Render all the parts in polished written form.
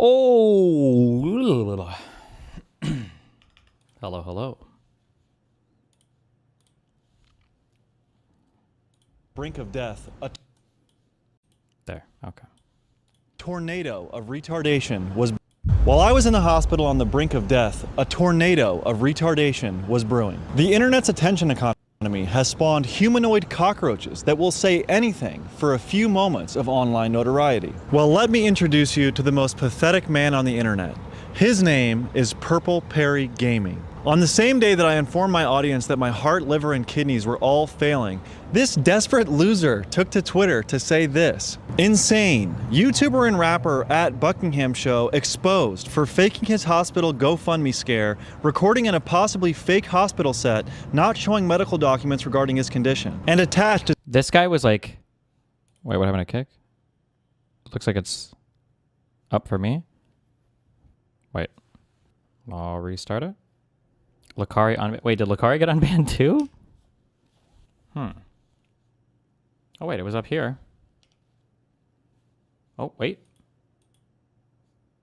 Oh, hello, hello. Brink of death. There, okay. Tornado of retardation was... While I was in the hospital on the brink of death, a tornado of retardation was brewing. The internet's attention economy has spawned humanoid cockroaches that will say anything for a few moments of online notoriety. Well, let me introduce you to the most pathetic man on the internet. His name is Purple Perry Gaming. On the same day that I informed my audience that my heart, liver, and kidneys were all failing, this desperate loser took to Twitter to say this. Insane. YouTuber and rapper at Buckingham Show exposed for faking his hospital GoFundMe scare, recording in a possibly fake hospital set, not showing medical documents regarding his condition, and attached to... This guy was like... Wait, what happened to kick? Looks like it's up for me. Wait. I'll restart it. Lakari unbanned. Wait, did Lakari get unbanned too? Oh, wait, it was up here. Oh, wait.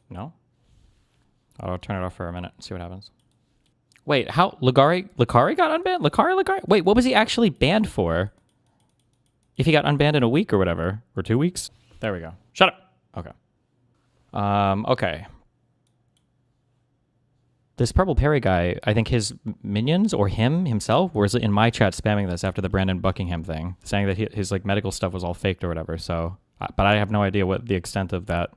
No? I'll turn it off for a minute and see what happens. Wait, how? Lakari got unbanned? Lakari? Wait, what was he actually banned for? If he got unbanned in a week or whatever? Or 2 weeks? There we go. Shut up. Okay. Okay. This Purple Perry guy, I think his minions or himself was in my chat spamming this after the Brandon Buckingham thing, saying that his like medical stuff was all faked or whatever. So, but I have no idea what the extent of that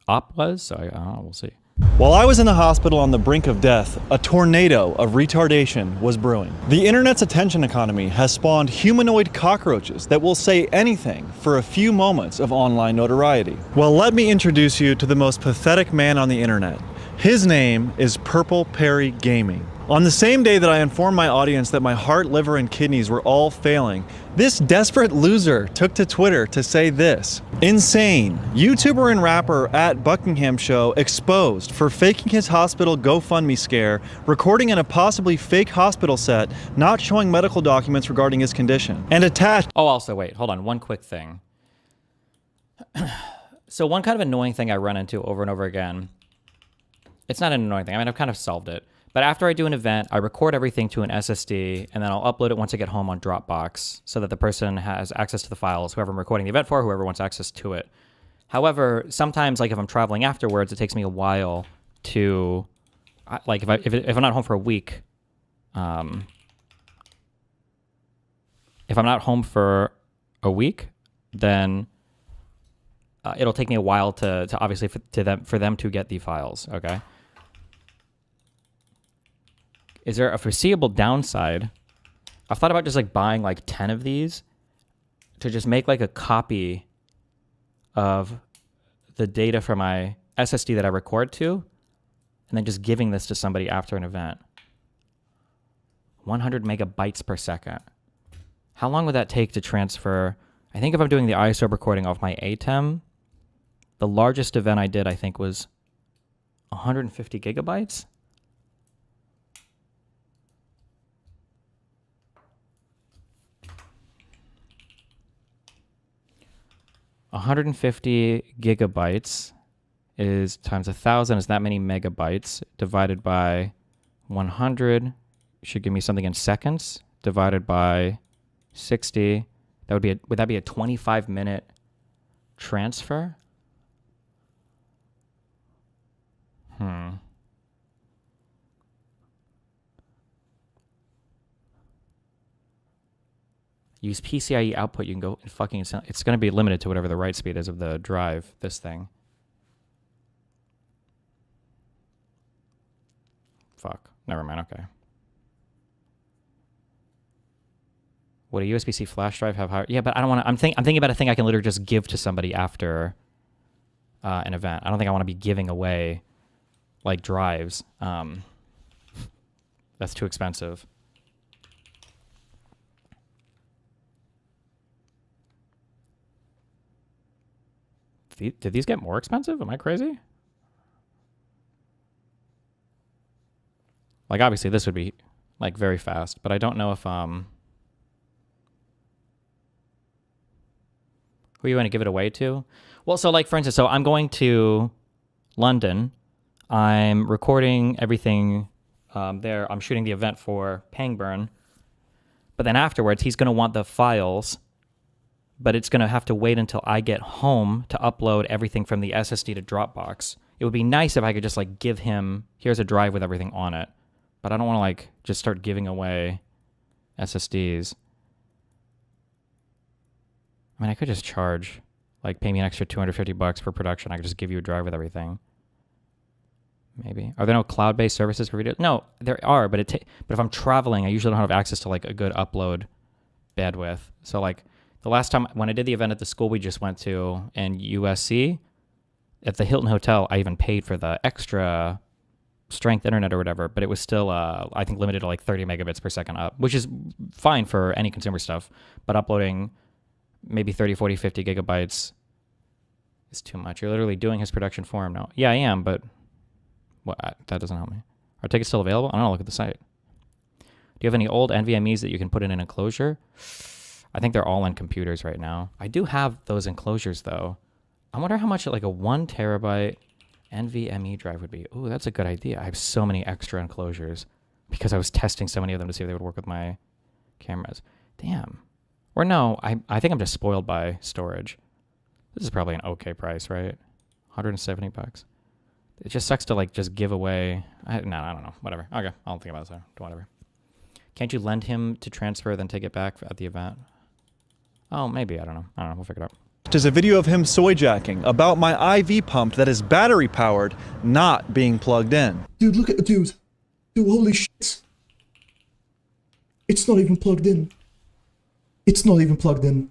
op was. So we'll see. While I was in the hospital on the brink of death, a tornado of retardation was brewing. The internet's attention economy has spawned humanoid cockroaches that will say anything for a few moments of online notoriety. Well, let me introduce you to the most pathetic man on the internet. His name is Purple Perry Gaming. On the same day that I informed my audience that my heart, liver, and kidneys were all failing, this desperate loser took to Twitter to say this. Insane. YouTuber and rapper at Buckingham Show exposed for faking his hospital GoFundMe scare, recording in a possibly fake hospital set, not showing medical documents regarding his condition, and attached... Oh, also, wait, hold on, one quick thing. So one kind of annoying thing I run into over and over again, it's not an annoying thing, I mean, I've kind of solved it. But after I do an event, I record everything to an SSD, and then I'll upload it once I get home on Dropbox so that the person has access to the files, whoever I'm recording the event for, whoever wants access to it. However, sometimes, like if I'm traveling afterwards, it takes me a while to, like if I'm not home for a week, if I'm not home for a week, then it'll take me a while to obviously for them to get the files, okay? Is there a foreseeable downside? I've thought about just like buying like 10 of these to just make like a copy of the data from my SSD that I record to, and then just giving this to somebody after an event. 100 megabytes per second. How long would that take to transfer? I think if I'm doing the ISO recording off my ATEM, the largest event I did, I think, was 150 gigabytes. 150 gigabytes is times 1,000 is that many megabytes, divided by 100 should give me something in seconds, divided by 60. That would be would that be a 25-minute transfer? Use PCIe output, you can go and fucking... It's going to be limited to whatever the write speed is of the drive, this thing. Fuck. Never mind, okay. Would a USB-C flash drive have higher... Yeah, but I don't want to... I'm thinking about a thing I can literally just give to somebody after an event. I don't think I want to be giving away, like, drives. That's too expensive. Did these get more expensive? Am I crazy? Like, obviously, this would be, like, very fast, but I don't know if, who you want to give it away to? Well, so, like, for instance, so I'm going to London. I'm recording everything there. I'm shooting the event for Pangburn. But then afterwards, he's going to want the files, but it's going to have to wait until I get home to upload everything from the SSD to Dropbox. It would be nice if I could just like give him, here's a drive with everything on it. But I don't want to like just start giving away SSDs. I mean, I could just charge, like pay me an extra $250 for production. I could just give you a drive with everything. Maybe. Are there no cloud-based services for video? No, there are, but but if I'm traveling, I usually don't have access to like a good upload bandwidth. So like the last time when I did the event at the school we just went to in USC, at the Hilton Hotel, I even paid for the extra strength internet or whatever, but it was still, I think, limited to like 30 megabits per second up, which is fine for any consumer stuff, but uploading maybe 30, 40, 50 gigabytes is too much. You're literally doing his production for him now. Yeah, I am, but what? That doesn't help me. Are tickets still available? I don't know, look at the site. Do you have any old NVMEs that you can put in an enclosure? I think they're all in computers right now. I do have those enclosures though. I wonder how much like a 1 terabyte NVMe drive would be. Oh, that's a good idea. I have so many extra enclosures because I was testing so many of them to see if they would work with my cameras. Damn. Or no, I think I'm just spoiled by storage. This is probably an okay price, right? $170. It just sucks to like just give away. I don't know. Whatever. Okay, I'll think about it. So whatever. Can't you lend him to transfer, then take it back at the event? Oh, maybe. I don't know. We'll figure it out. There's a video of him soy jacking about my IV pump that is battery powered, not being plugged in. Dude, look at the dude. Dude, holy shit. It's not even plugged in. It's not even plugged in.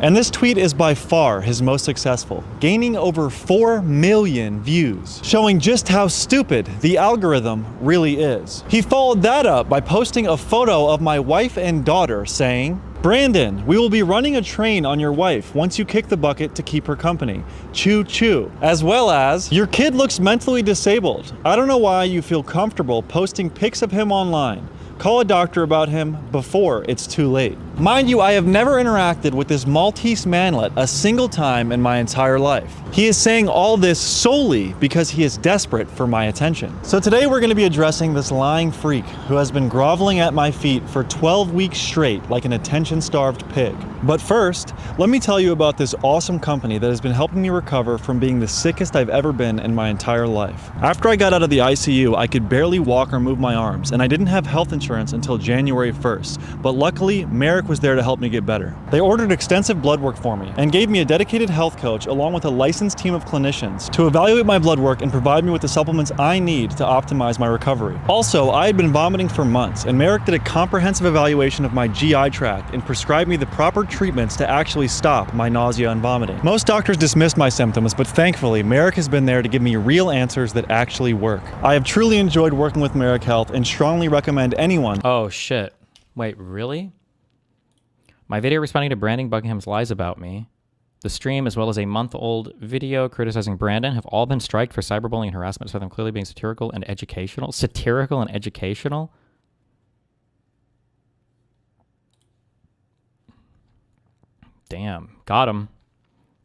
And this tweet is by far his most successful, gaining over 4 million views, showing just how stupid the algorithm really is. He followed that up by posting a photo of my wife and daughter saying, "Brandon, we will be running a train on your wife once you kick the bucket to keep her company. Choo choo." As well as, "Your kid looks mentally disabled. I don't know why you feel comfortable posting pics of him online. Call a doctor about him before it's too late." Mind you, I have never interacted with this Maltese manlet a single time in my entire life. He is saying all this solely because he is desperate for my attention. So today we're going to be addressing this lying freak who has been groveling at my feet for 12 weeks straight like an attention-starved pig. But first, let me tell you about this awesome company that has been helping me recover from being the sickest I've ever been in my entire life. After I got out of the ICU, I could barely walk or move my arms, and I didn't have health insurance until January 1st, but luckily, Merrick was there to help me get better. They ordered extensive blood work for me and gave me a dedicated health coach along with a licensed team of clinicians to evaluate my blood work and provide me with the supplements I need to optimize my recovery. Also, I had been vomiting for months, and Merrick did a comprehensive evaluation of my GI tract and prescribed me the proper treatments to actually stop my nausea and vomiting. Most doctors dismissed my symptoms, but thankfully, Merrick has been there to give me real answers that actually work. I have truly enjoyed working with Merrick Health and strongly recommend anyone. Oh shit. Wait, really? My video responding to Brandon Buckingham's lies about me, the stream, as well as a month-old video criticizing Brandon, have all been striked for cyberbullying and harassment, so them clearly being satirical and educational. Satirical and educational? Damn. Got him.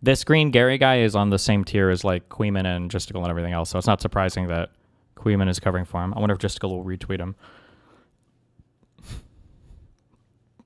This Green Gary guy is on the same tier as like Queeman and Justical and everything else, so it's not surprising that Queeman is covering for him. I wonder if Justical will retweet him.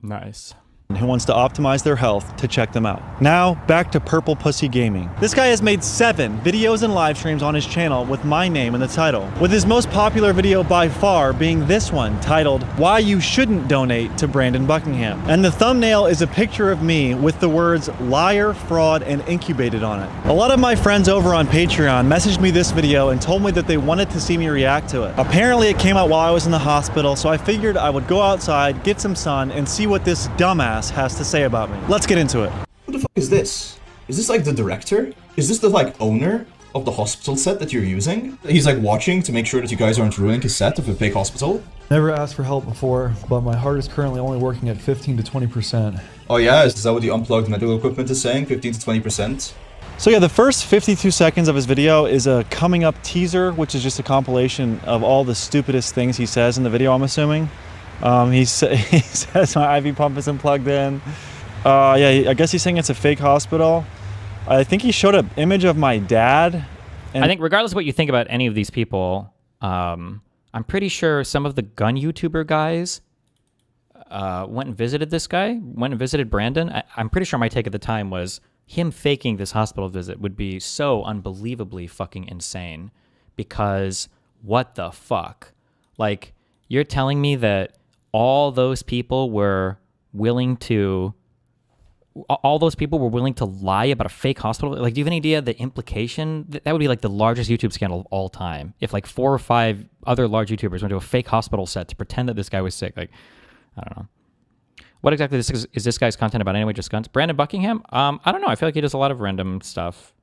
Nice. Who wants to optimize their health to check them out. Now, back to Purple Pussy Gaming. This guy has made 7 videos and live streams on his channel with my name in the title, with his most popular video by far being this one, titled, "Why You Shouldn't Donate to Brandon Buckingham." And the thumbnail is a picture of me with the words liar, fraud, and incubated on it. A lot of my friends over on Patreon messaged me this video and told me that they wanted to see me react to it. Apparently it came out while I was in the hospital, so I figured I would go outside, get some sun, and see what this dumbass has to say about me. Let's get into it. What the fuck is this? Is this like the director? Is this the like owner of the hospital set that you're using? He's like watching to make sure that you guys aren't ruining his set of a big hospital? Never asked for help before, but my heart is currently only working at 15 to 20%. Oh yeah, is that what the unplugged medical equipment is saying? 15 to 20%? So yeah, the first 52 seconds of his video is a coming up teaser, which is just a compilation of all the stupidest things he says in the video, I'm assuming. He says my IV pump isn't plugged in. Yeah, I guess he's saying it's a fake hospital. I think he showed an image of my dad I think regardless of what you think about any of these people, I'm pretty sure some of the gun YouTuber guys went and visited this guy, went and visited Brandon. I'm pretty sure my take at the time was him faking this hospital visit would be so unbelievably fucking insane, because what the fuck? Like, you're telling me that all those people were willing to lie about a fake hospital? Like, do you have any idea the implication? That would be like the largest YouTube scandal of all time. If like 4 or 5 other large YouTubers went to a fake hospital set to pretend that this guy was sick. Like, I don't know. What exactly is this guy's content about anyway? Just guns? Brandon Buckingham? I don't know. I feel like he does a lot of random stuff.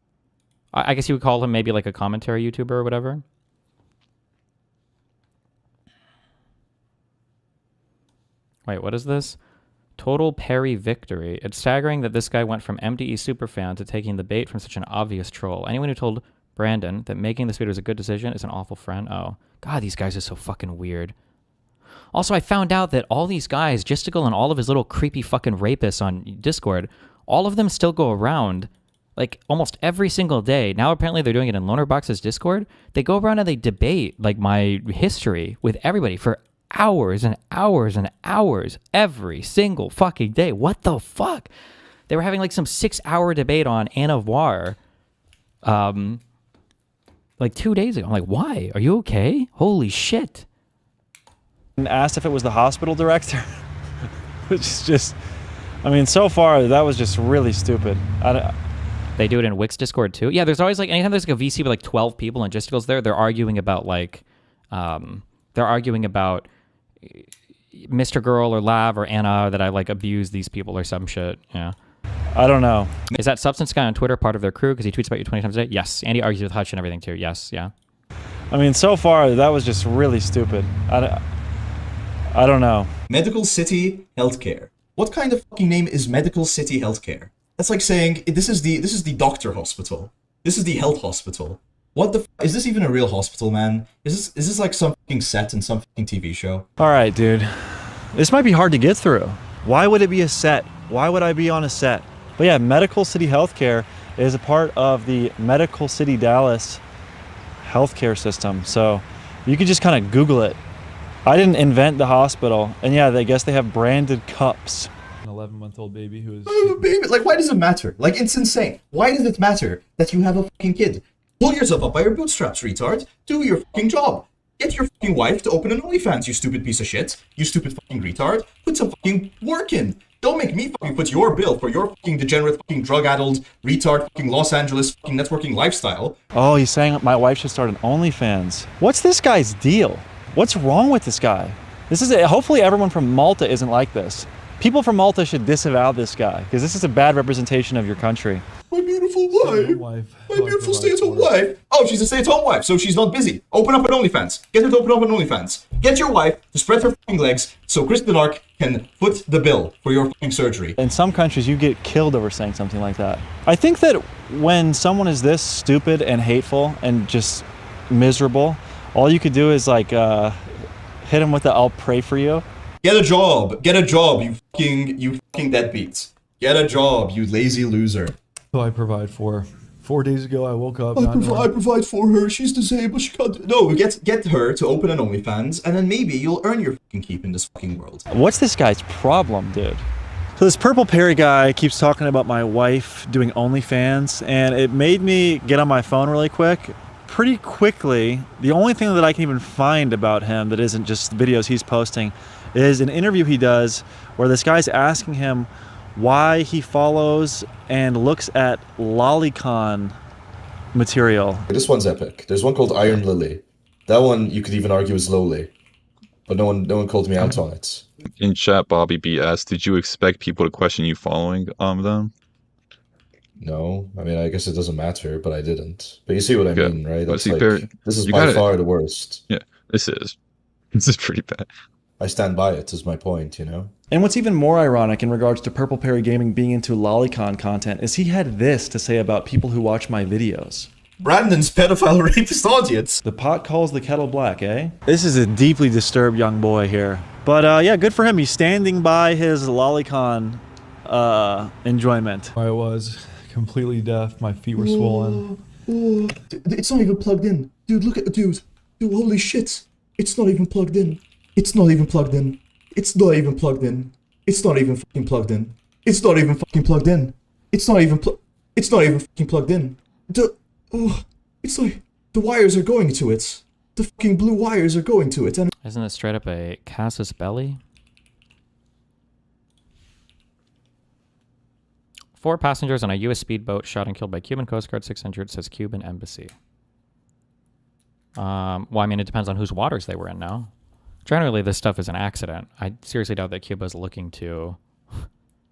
I guess you would call him maybe like a commentary YouTuber or whatever. Wait, what is this? Total Perry victory. It's staggering that this guy went from MDE superfan to taking the bait from such an obvious troll. Anyone who told Brandon that making this video was a good decision is an awful friend. Oh, God, these guys are so fucking weird. Also, I found out that all these guys, Justical and all of his little creepy fucking rapists on Discord, all of them still go around like almost every single day. Now apparently they're doing it in Lonerbox's Discord. They go around and they debate like my history with everybody for hours and hours and hours every single fucking day. What the fuck? They were having like some 6-hour debate on Anne of War like 2 days ago. I'm like, why? Are you okay? Holy shit. And asked if it was the hospital director, which is just, I mean, so far that was just really stupid. They do it in Wix Discord too. Yeah, there's always like, anytime there's like a VC with like 12 people and Justicals there, they're arguing about like, Mr. Girl or Lav or Anna that I like abuse these people or some shit. Yeah. I don't know. Is that Substance Guy on Twitter part of their crew because he tweets about you 20 times a day? Yes. And he argues with Hutch and everything too. Yes. Yeah. I mean, so far that was just really stupid. I don't know. Medical City Healthcare. What kind of fucking name is Medical City Healthcare? That's like saying this is the doctor hospital. This is the health hospital. What the is this even a real hospital, man? Is this like some fucking set in some fucking TV show? All right, dude. This might be hard to get through. Why would it be a set? Why would I be on a set? But yeah, Medical City Healthcare is a part of the Medical City Dallas healthcare system. So you could just kind of Google it. I didn't invent the hospital. And yeah, I guess they have branded cups. An 11-month-old baby who is... Baby, like, why does it matter? Like, it's insane. Why does it matter that you have a fucking kid? Pull yourself up by your bootstraps, retard. Do your fucking job. Get your fucking wife to open an OnlyFans, you stupid piece of shit. You stupid fucking retard. Put some fucking work in. Don't make me fucking put your bill for your fucking degenerate, fucking drug-addled, retard, fucking Los Angeles fucking networking lifestyle. Oh, he's saying my wife should start an OnlyFans. What's this guy's deal? What's wrong with this guy? This is hopefully everyone from Malta isn't like this. People from Malta should disavow this guy because this is a bad representation of your country. My beautiful wife. My beautiful stay-at-home wife. Oh, she's a stay-at-home wife, so she's not busy. Open up an OnlyFans. Get her to open up an OnlyFans. Get your wife to spread her fucking legs so Chris Denark can foot the bill for your fucking surgery. In some countries, you get killed over saying something like that. I think that when someone is this stupid and hateful and just miserable, all you could do is like hit him with the "I'll pray for you." Get a job, you fucking deadbeats. Get a job, you lazy loser. Who I provide for. 4 days ago, I woke up. I provide for her. She's disabled. She can't. No, get her to open an OnlyFans, and then maybe you'll earn your fucking keep in this fucking world. What's this guy's problem, dude? So this Purple Perry guy keeps talking about my wife doing OnlyFans, and it made me get on my phone really quick. Pretty quickly, the only thing that I can even find about him that isn't just videos he's posting is an interview he does where this guy's asking him why he follows and looks at lolicon material. This one's epic. There's one called Iron Lily. That one you could even argue is lowly, but no one called me out on it. In chat, Bobby B asked, "Did you expect people to question you following them?" No, I mean, I guess it doesn't matter, but I didn't. But you see what I mean, right? That's see, like, this is by far the worst. Yeah, this is pretty bad. I stand by it, is my point, you know? And what's even more ironic in regards to Purple Perry Gaming being into lolicon content is he had this to say about people who watch my videos. Brandon's pedophile rapist audience. The pot calls the kettle black, eh? This is a deeply disturbed young boy here. But yeah, good for him. He's standing by his lolicon enjoyment. I was completely deaf. My feet were swollen. Oh, it's not even plugged in. Dude, look at the dude. Dude, holy shit. It's not even plugged in. It's not even plugged in. It's not even plugged in. It's not even fucking plugged in. It's not even fucking plugged in. It's not even It's not even fucking plugged in. It's like the wires are going to it. The fucking blue wires are going to it. And Isn't it straight up a casus belli? 4 passengers on a U.S. speedboat shot and killed by Cuban Coast Guard, 6 injured, says Cuban embassy. Well, I mean, it depends on whose waters they were in now. Generally, this stuff is an accident. I seriously doubt that Cuba's looking to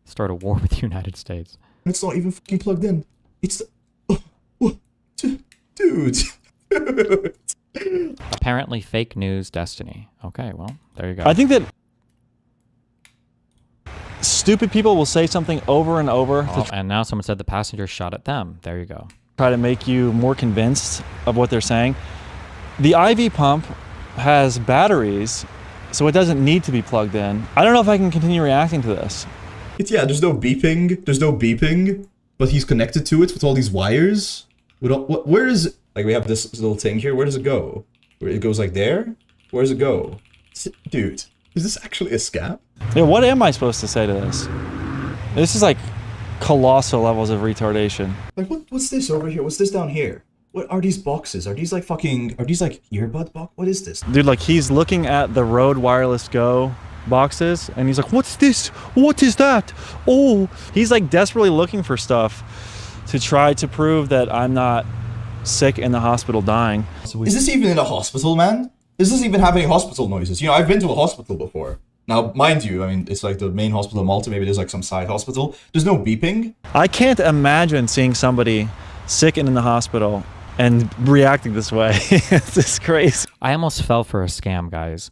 start a war with the United States. it's not even fucking plugged in. It's... Dude. Apparently fake news destiny. Okay, well, there you go. I think that stupid people will say something over and over Oh, to and now someone said the passenger shot at them. There you go. try to make you more convinced of what they're saying. The IV pump has batteries, so it doesn't need to be plugged in. I don't know if I can continue reacting to this. Yeah, there's no beeping. There's no beeping. But he's connected to it with all these wires. Where is it? Like, we have this little thing here. Where does it go? Where it goes like there? Where does it go? Dude, is this actually a scam? Yeah, what am I supposed to say to this? This is like colossal levels of retardation. Like, what's this over here? What's this down here? What are these boxes? Are these like earbud box? What is this? Dude, like, he's looking at the Rode Wireless Go boxes and he's like, what's this? What is that? Oh, he's like desperately looking for stuff to try to prove that I'm not sick in the hospital dying. Is this even in a hospital, man? Is this even having hospital noises? You know, I've been to a hospital before. Now, mind you, I mean, it's like the main hospital in Malta. Maybe there's like some side hospital. There's no beeping. I can't imagine seeing somebody sick and in the hospital and reacting this way. It's just crazy. I almost fell for a scam, guys.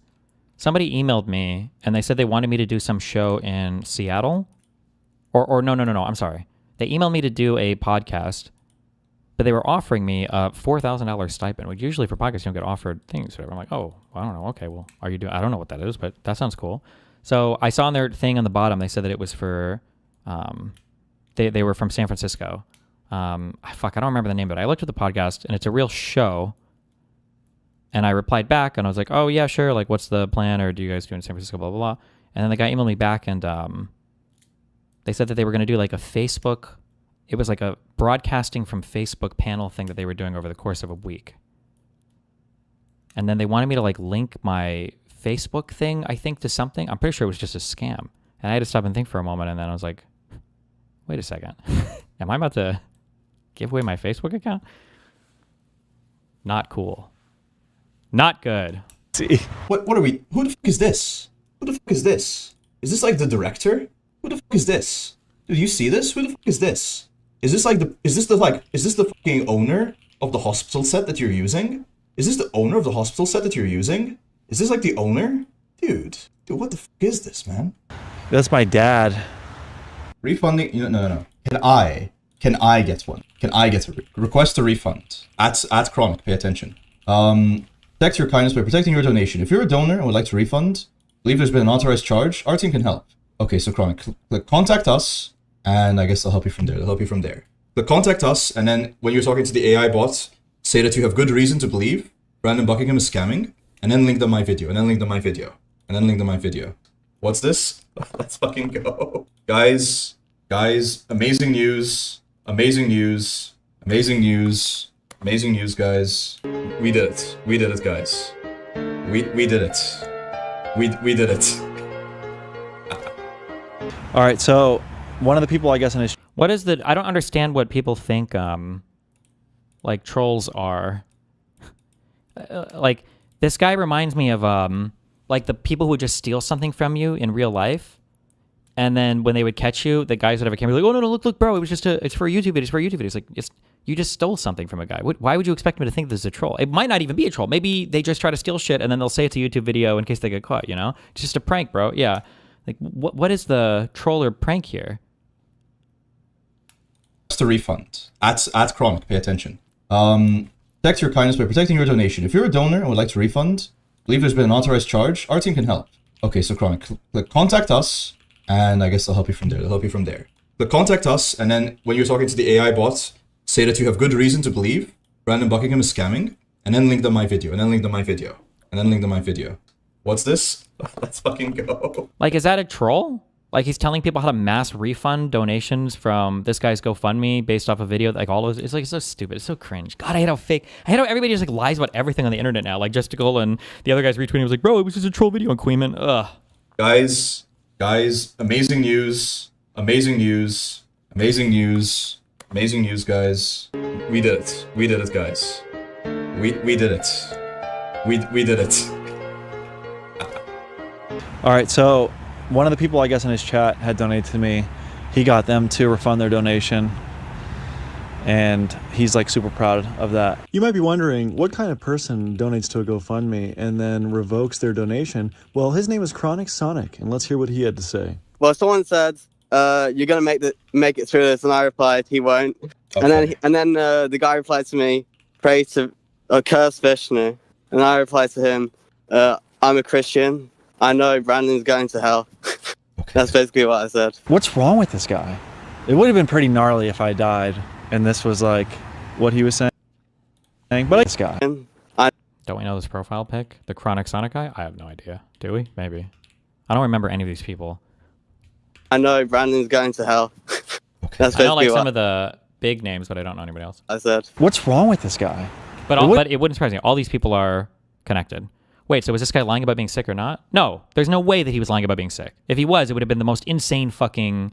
Somebody emailed me and they said they wanted me to do some show in Seattle. Or no, I'm sorry. They emailed me to do a podcast, but they were offering me a $4,000 stipend, which usually for podcasts you don't get offered things. Whatever. I'm like, oh, I don't know. Okay, well, are you doing? I don't know what that is, but that sounds cool. So I saw on their thing on the bottom, they said that it was for, they were from San Francisco. I don't remember the name, but I looked at the podcast and it's a real show. And I replied back and I was like, oh yeah, sure. Like, what's the plan? Or do you guys do in San Francisco? Blah, blah, blah. And then the guy emailed me back and they said that they were going to do like a Facebook. It was like a broadcasting from Facebook panel thing that they were doing over the course of a week. And then they wanted me to like link my Facebook thing, I think, to something. I'm pretty sure it was just a scam. And I had to stop and think for a moment. And then I was like, wait a second. Am I about to give away my Facebook account? Not cool. Not good. See, What are we? Who the fuck is this? Who the fuck is this? Is this like the director? Who the fuck is this? Do you see this? Who the fuck is this? Is this the fucking owner of the hospital set that you're using? Is this the owner of the hospital set that you're using? Is this like the owner? Dude, what the fuck is this, man? that's my dad. Refunding? No. Can I get one? Can I get a request a refund? At Chronic, pay attention. Protect your kindness by protecting your donation. If you're a donor and would like to refund, believe there's been an authorized charge, our team can help. Okay, so Chronic, click contact us, and I guess they'll help you from there. Click contact us, and then when you're talking to the AI bot, say that you have good reason to believe Brandon Buckingham is scamming, and then link them my video, and then link them my video, and then link them my video. What's this? Let's fucking go. Guys, amazing news, guys. We did it, guys. We did it. We did it. All right, so one of the people, I guess, in his What is the... I don't understand what people think, like, trolls are. Like, this guy reminds me of, like, the people who would just steal something from you in real life. And then when they would catch you, the guys would have a camera like, oh, no, look, bro, it's for a YouTube video. It's for a YouTube video. It's like, you just stole something from a guy. Why would you expect me to think this is a troll? It might not even be a troll. Maybe they just try to steal shit and then they'll say it's a YouTube video in case they get caught, you know? It's just a prank, bro. Yeah. Like, what is the troll or prank here? To refund. At Chronic, pay attention. Protect your kindness by protecting your donation. If you're a donor and would like to refund, believe there's been an authorized charge, our team can help. Okay, so Chronic, click contact us, and I guess they'll help you from there. Click contact us, and then when you're talking to the AI bot, say that you have good reason to believe Brandon Buckingham is scamming, and then linked on my video, and then linked on my video, and then linked on my video. What's this? Let's fucking go. Like, is that a troll? Like, he's telling people how to mass refund donations from this guy's GoFundMe based off a video. Like, all of it's like so stupid. It's so cringe. God, I hate how fake. I hate how everybody just like lies about everything on the internet now. Like, Justical and the other guys retweeting was like, bro, it was just a troll video on Queenman. Ugh. Guys, amazing news, amazing news, amazing news, amazing news, guys. We did it, guys. We did it. We did it. All right, so one of the people I guess in his chat had donated to me. He got them to refund their donation, and he's like super proud of that. You might be wondering, what kind of person donates to a GoFundMe and then revokes their donation? Well, his name is Chronic Sonic, and let's hear what he had to say. Well, someone said, "You're gonna make it through this," and I replied, "He won't." Okay. And then the guy replied to me, "Pray to curse Vishnu," and I replied to him, "I'm a Christian. I know Brandon's going to hell." Okay. That's basically what I said. What's wrong with this guy? It would have been pretty gnarly if I died and this was like what he was saying. But this guy. Don't we know this profile pic? The Chronic Sonic guy? I have no idea. Do we? Maybe. I don't remember any of these people. I know Brandon's going to hell. Okay. I That's know like basically some of the big names, but I don't know anybody else. I said. What's wrong with this guy? But it wouldn't surprise me. All these people are connected. Wait, so was this guy lying about being sick or not? No, there's no way that he was lying about being sick. If he was, it would have been the most insane fucking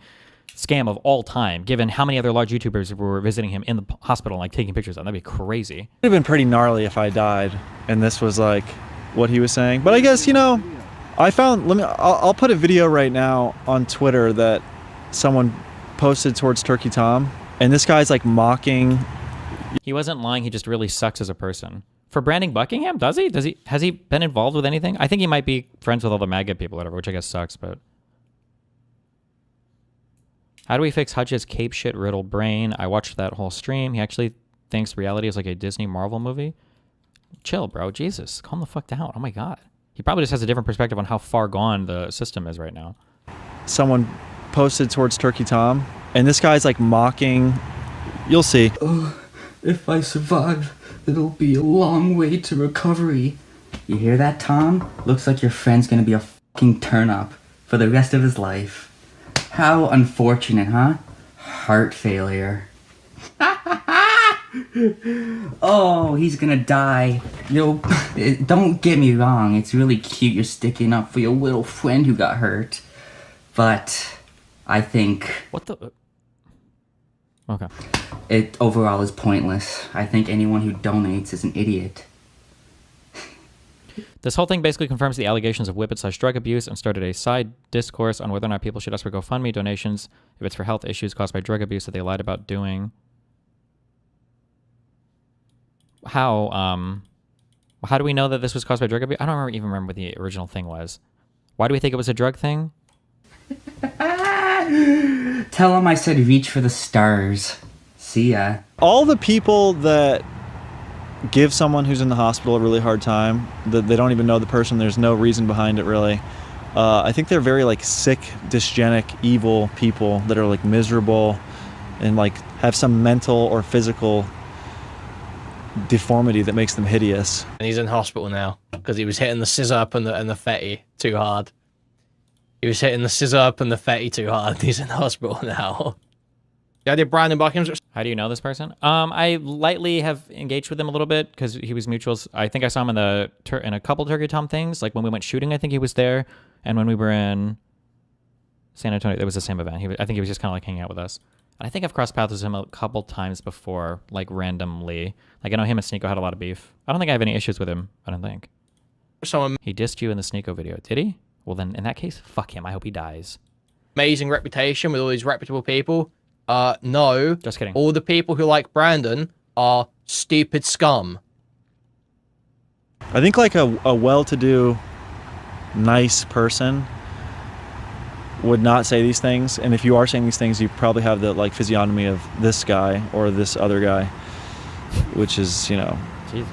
scam of all time, given how many other large YouTubers were visiting him in the hospital and like taking pictures of him. That'd be crazy. It would have been pretty gnarly if I died and this was like what he was saying. But I guess, you know, I found, I'll put a video right now on Twitter that someone posted towards Turkey Tom, and this guy's like mocking. He wasn't lying, he just really sucks as a person. For Brandon Buckingham, does he? Has he been involved with anything? I think he might be friends with all the MAGA people or whatever, which I guess sucks, but... How do we fix Hutch's cape shit riddled brain? I watched that whole stream. He actually thinks reality is like a Disney Marvel movie. Chill, bro. Jesus. Calm the fuck down. Oh my god. He probably just has a different perspective on how far gone the system is right now. Someone posted towards Turkey Tom, and this guy's like mocking. You'll see. Oh, if I survive, it'll be a long way to recovery. You hear that, Tom? Looks like your friend's gonna be a fucking turn-up for the rest of his life. How unfortunate, huh? Heart failure. Oh, he's gonna die. Don't get me wrong, it's really cute you're sticking up for your little friend who got hurt. But I think... What the... Okay. It overall is pointless. I think anyone who donates is an idiot. This whole thing basically confirms the allegations of whippet/drug abuse and started a side discourse on whether or not people should ask for GoFundMe donations if it's for health issues caused by drug abuse that they lied about doing. How do we know that this was caused by drug abuse? I don't even remember what the original thing was. Why do we think it was a drug thing? Tell him I said reach for the stars. See ya. All the people that give someone who's in the hospital a really hard time, that they don't even know the person, there's no reason behind it really. I think they're very like sick, dysgenic, evil people that are like miserable and like have some mental or physical deformity that makes them hideous. And he's in hospital now because he was hitting the scissor up and the fetty too hard. He was hitting the scissor up and the fetty too hard. He's in hospital now. Yeah, I did Brandon Buckingham's. How do you know this person? I lightly have engaged with him a little bit because he was mutuals. I think I saw him in a couple Turkey Tom things. Like when we went shooting, I think he was there. And when we were in San Antonio, it was the same event. I think he was just kind of like hanging out with us. And I think I've crossed paths with him a couple times before, like randomly. Like I know him and Sneeko had a lot of beef. I don't think I have any issues with him. I don't think. He dissed you in the Sneeko video. Did he? Well then, in that case, fuck him. I hope he dies. Amazing reputation with all these reputable people. No. Just kidding. All the people who like Brandon are stupid scum. I think like a well-to-do, nice person would not say these things, and if you are saying these things, you probably have the like physiognomy of this guy or this other guy, which is, you know, Jesus.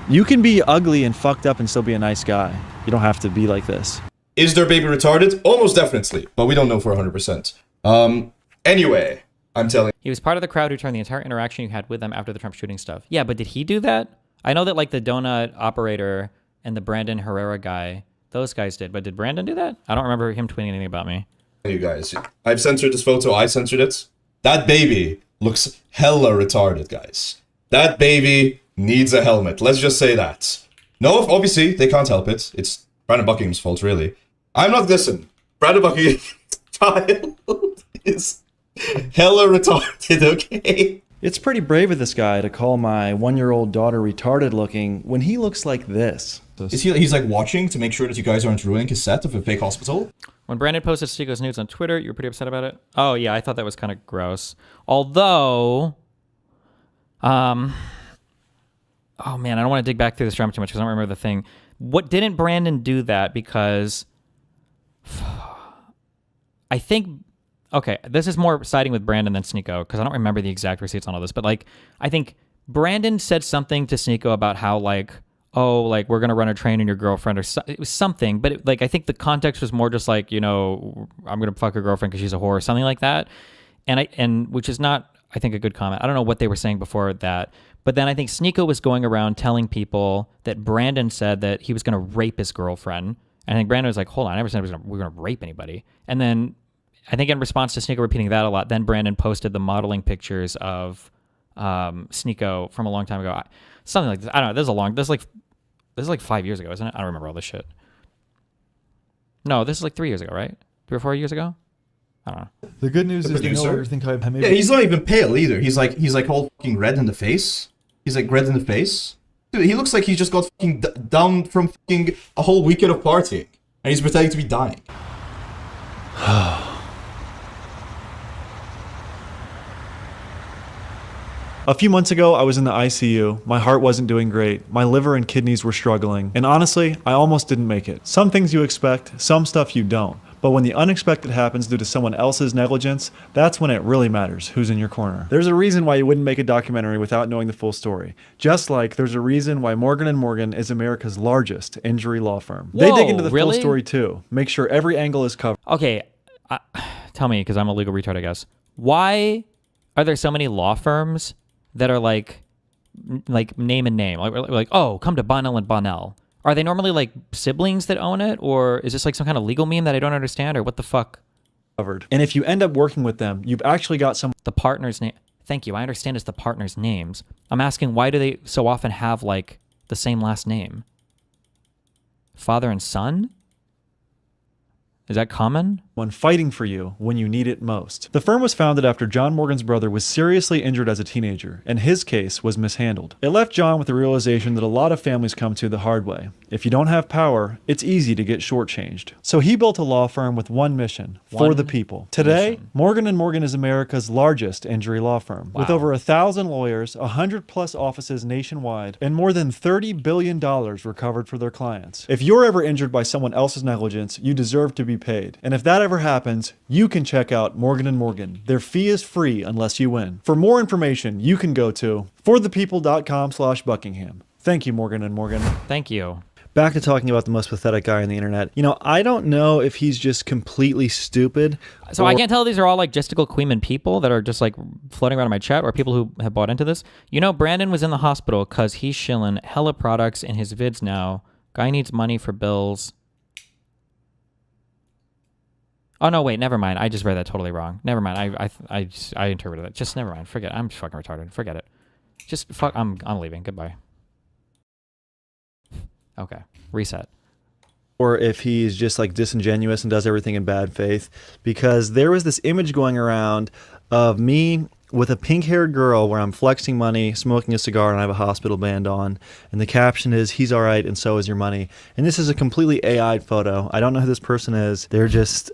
You can be ugly and fucked up and still be a nice guy. You don't have to be like this. Is their baby retarded? Almost definitely, but we don't know for 100%. Anyway, I'm telling He was part of the crowd who turned the entire interaction you had with them after the Trump shooting stuff. Yeah, but did he do that? I know that like the donut operator and the Brandon Herrera guy, those guys did. But did Brandon do that? I don't remember him tweeting anything about me. you guys, I've censored this photo. I censored it. That baby looks hella retarded, guys. That baby needs a helmet. Let's just say that. No, obviously, they can't help it. It's Brandon Buckingham's fault, really. I'm not listen. Brandon Buckingham's child is hella retarded, okay? It's pretty brave of this guy to call my 1-year-old daughter retarded looking when he looks like this. He's like watching to make sure that you guys aren't ruining his set of a fake hospital? When Brandon posted Stigo's nudes on Twitter, you were pretty upset about it? Oh, yeah, I thought that was kind of gross. Although, oh man, I don't want to dig back through this drama too much because I don't remember the thing. What didn't Brandon do that because I think, okay, this is more siding with Brandon than Sneeko because I don't remember the exact receipts on all this, but like, I think Brandon said something to Sneeko about how like, oh, like we're gonna run a train on your girlfriend or it was something, but it, like I think the context was more just like, you know, I'm gonna fuck your girlfriend because she's a whore or something like that, and which is not, I think, a good comment. I don't know what they were saying before that, but then I think Sneeko was going around telling people that Brandon said that he was gonna rape his girlfriend, and I think Brandon was like, hold on, I never said we're gonna rape anybody, and then I think in response to Sneeko repeating that a lot, then Brandon posted the modeling pictures of Sneeko from a long time ago. Something like this. I don't know. This is like 5 years ago, isn't it? I don't remember all this shit. No, this is like 3 years ago, right? 3 or 4 years ago? I don't know. The good news is you no longer think I maybe. Yeah, he's not even pale either. He's like all fucking red in the face. He's like red in the face. Dude, he looks like he just got fucking down from fucking a whole weekend of partying. And he's pretending to be dying. A few months ago, I was in the ICU. My heart wasn't doing great. My liver and kidneys were struggling. And honestly, I almost didn't make it. Some things you expect, some stuff you don't. But when the unexpected happens due to someone else's negligence, that's when it really matters who's in your corner. There's a reason why you wouldn't make a documentary without knowing the full story. Just like there's a reason why Morgan & Morgan is America's largest injury law firm. Whoa, they dig into the really? full story too. Make sure every angle is covered. Okay, tell me, because I'm a legal retard, I guess. Why are there so many law firms that are like name and name? Like, oh, come to Bonnell and Bonnell. Are they normally like siblings that own it, or is this like some kind of legal meme that I don't understand, or what the fuck? And if you end up working with them, you've actually got some. The partner's name. Thank you. I understand it's the partner's names. I'm asking, why do they so often have like the same last name? Father and son? Is that common? One fighting for you when you need it most. The firm was founded after John Morgan's brother was seriously injured as a teenager, and his case was mishandled. It left John with the realization that a lot of families come to the hard way. If you don't have power, it's easy to get shortchanged. So he built a law firm with one mission, for the people. Today, Morgan & Morgan is America's largest injury law firm. With over 1,000 lawyers, 100 plus offices nationwide, and more than $30 billion recovered for their clients. If you're ever injured by someone else's negligence, you deserve to be paid. And if that ever happens, you can check out Morgan & Morgan. Their fee is free unless you win. For more information, you can go to forthepeople.com/Buckingham. Thank you, Morgan & Morgan. Thank you. Back to talking about the most pathetic guy on the internet. You know, I don't know if he's just completely stupid. So I can't tell if these are all like Justical Queeman people that are just like floating around in my chat, or people who have bought into this. You know, Brandon was in the hospital because he's shilling hella products in his vids now. Guy needs money for bills. Oh, no, wait, never mind. I just read that totally wrong. Never mind. I interpreted it. Just never mind. Forget it. I'm fucking retarded. Forget it. Just fuck. I'm leaving. Goodbye. Okay. Reset. Or if he's just like disingenuous and does everything in bad faith. Because there was this image going around of me with a pink-haired girl where I'm flexing money, smoking a cigar, and I have a hospital band on. And the caption is, "He's all right, and so is your money." And this is a completely AI'd photo. I don't know who this person is. They're just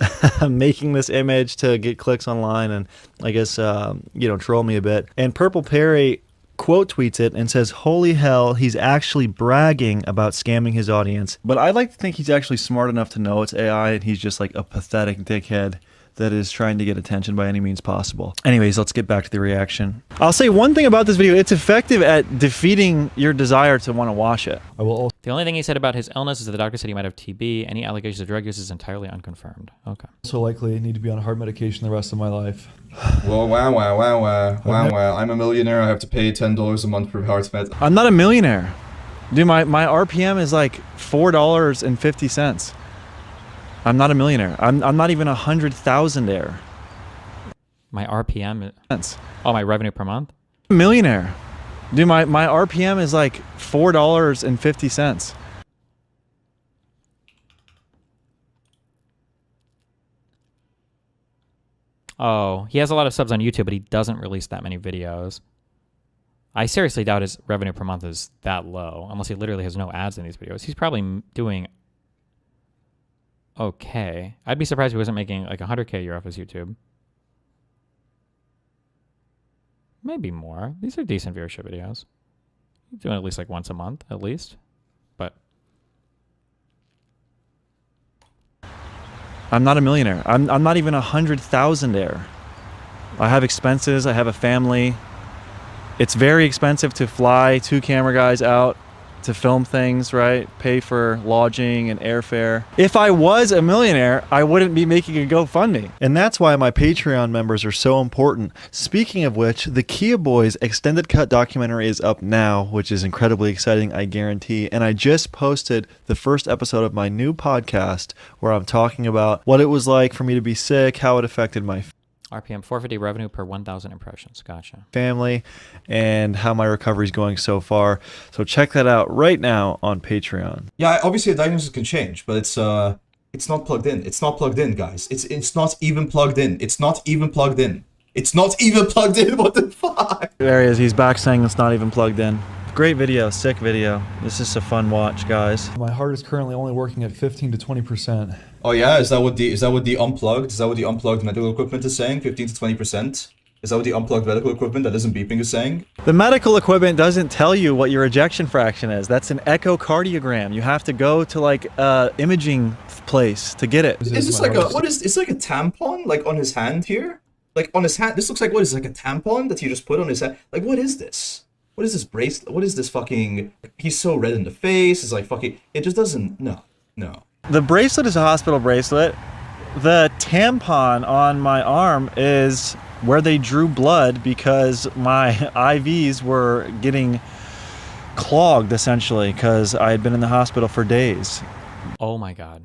making this image to get clicks online and I guess, troll me a bit. And Purple Perry quote tweets it and says, "Holy hell, he's actually bragging about scamming his audience." But I like to think he's actually smart enough to know it's AI and he's just like a pathetic dickhead that is trying to get attention by any means possible. Anyways, let's get back to the reaction. I'll say one thing about this video. It's effective at defeating your desire to want to watch it. I will The only thing he said about his illness is that the doctor said he might have TB. Any allegations of drug use is entirely unconfirmed. Okay. also likely need to be on hard medication the rest of my life. Well, wow. I'm a millionaire. I have to pay $10 a month for heart med. I'm not a millionaire. Dude, my RPM is like $4.50. I'm not a millionaire. I'm not even 100,000-aire. My RPM. Oh, my revenue per month? Millionaire. Dude, my RPM is like $4.50. Oh, he has a lot of subs on YouTube, but he doesn't release that many videos. I seriously doubt his revenue per month is that low, unless he literally has no ads in these videos. He's probably doing okay. I'd be surprised if he wasn't making like 100K a year off his YouTube. Maybe more. These are decent viewership videos. He's doing at least like once a month, at least. But I'm not a millionaire. I'm not even 100,000-aire. I have expenses. I have a family. It's very expensive to fly 2 camera guys out to film things, right? Pay for lodging and airfare. If I was a millionaire, I wouldn't be making a GoFundMe. And that's why my Patreon members are so important. Speaking of which, the Kia Boys extended cut documentary is up now, which is incredibly exciting, I guarantee. And I just posted the first episode of my new podcast where I'm talking about what it was like for me to be sick, how it affected my RPM 450 revenue per 1,000 impressions. Gotcha. family, and how my recovery is going so far. So check that out right now on Patreon. Yeah, obviously a diagnosis can change, but it's not plugged in. It's not plugged in, guys. It's not even plugged in. It's not even plugged in. It's not even plugged in. What the fuck? There he is. He's back saying it's not even plugged in. Great video, sick video. This is a fun watch, guys. My heart is currently only working at 15 to 20%. Oh yeah, is that what the unplugged medical equipment is saying? 15 to 20%? Is that what the unplugged medical equipment that isn't beeping is saying? The medical equipment doesn't tell you what your ejection fraction is. That's an echocardiogram. You have to go to like imaging place to get it. Is this like it's like a tampon like on his hand here? Like on his hand, this looks like what is like a tampon that you just put on his hand? Like what is this? What is this bracelet? What is this fucking... He's so red in the face. It's like fucking... It just doesn't... No. The bracelet is a hospital bracelet. The tampon on my arm is where they drew blood because my IVs were getting clogged, essentially, because I had been in the hospital for days. Oh my God.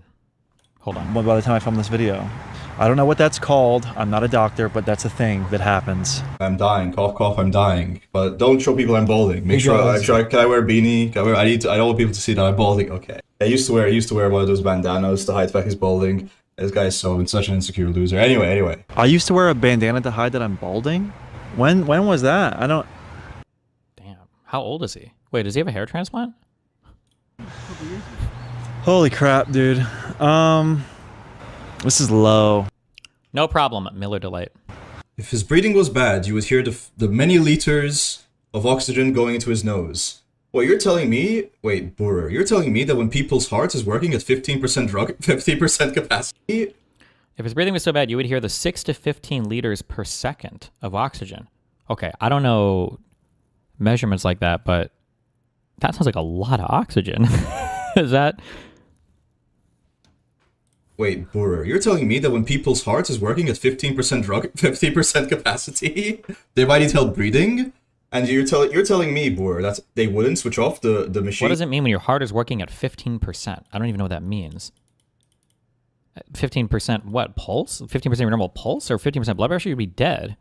Hold on. By the time I filmed this video. I don't know what that's called. I'm not a doctor, but that's a thing that happens. I'm dying. Cough, cough, I'm dying. But don't show people I'm balding. Make sure can I wear a beanie? I don't want people to see that I'm balding. Okay. I used to wear one of those bandanas to hide the fact he's balding. This guy's such an insecure loser. Anyway. I used to wear a bandana to hide that I'm balding? When was that? I don't... Damn. How old is he? Wait, does he have a hair transplant? Holy crap, dude. This is low. No problem, Miller Delight. If his breathing was bad, you would hear the many liters of oxygen going into his nose. Well, you're telling me... Wait, Borer, you're telling me that when people's hearts is working at 15% capacity... If his breathing was so bad, you would hear the 6 to 15 liters per second of oxygen. Okay, I don't know measurements like that, but that sounds like a lot of oxygen. Is that... Wait, Borer, you're telling me that when people's hearts is working at 15% capacity, they might need help breathing? And you're telling me, Borer, that they wouldn't switch off the machine? What does it mean when your heart is working at 15%? I don't even know what that means. 15% what, pulse? 15% your normal pulse or 15% blood pressure? You'd be dead.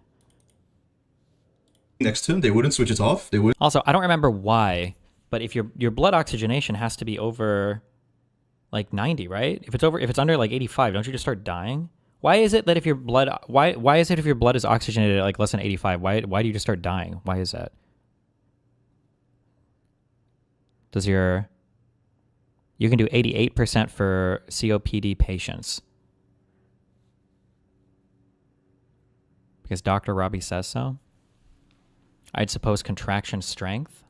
Next to him, they wouldn't switch it off? They would. Also, I don't remember why, but if your blood oxygenation has to be over like 90, right? If it's under like 85, don't you just start dying? Why is it that if your blood why is it if your blood is oxygenated at like less than 85, why do you just start dying? Why is that? You can do 88% for COPD patients. Because Dr. Robbie says so? I'd suppose contraction strength.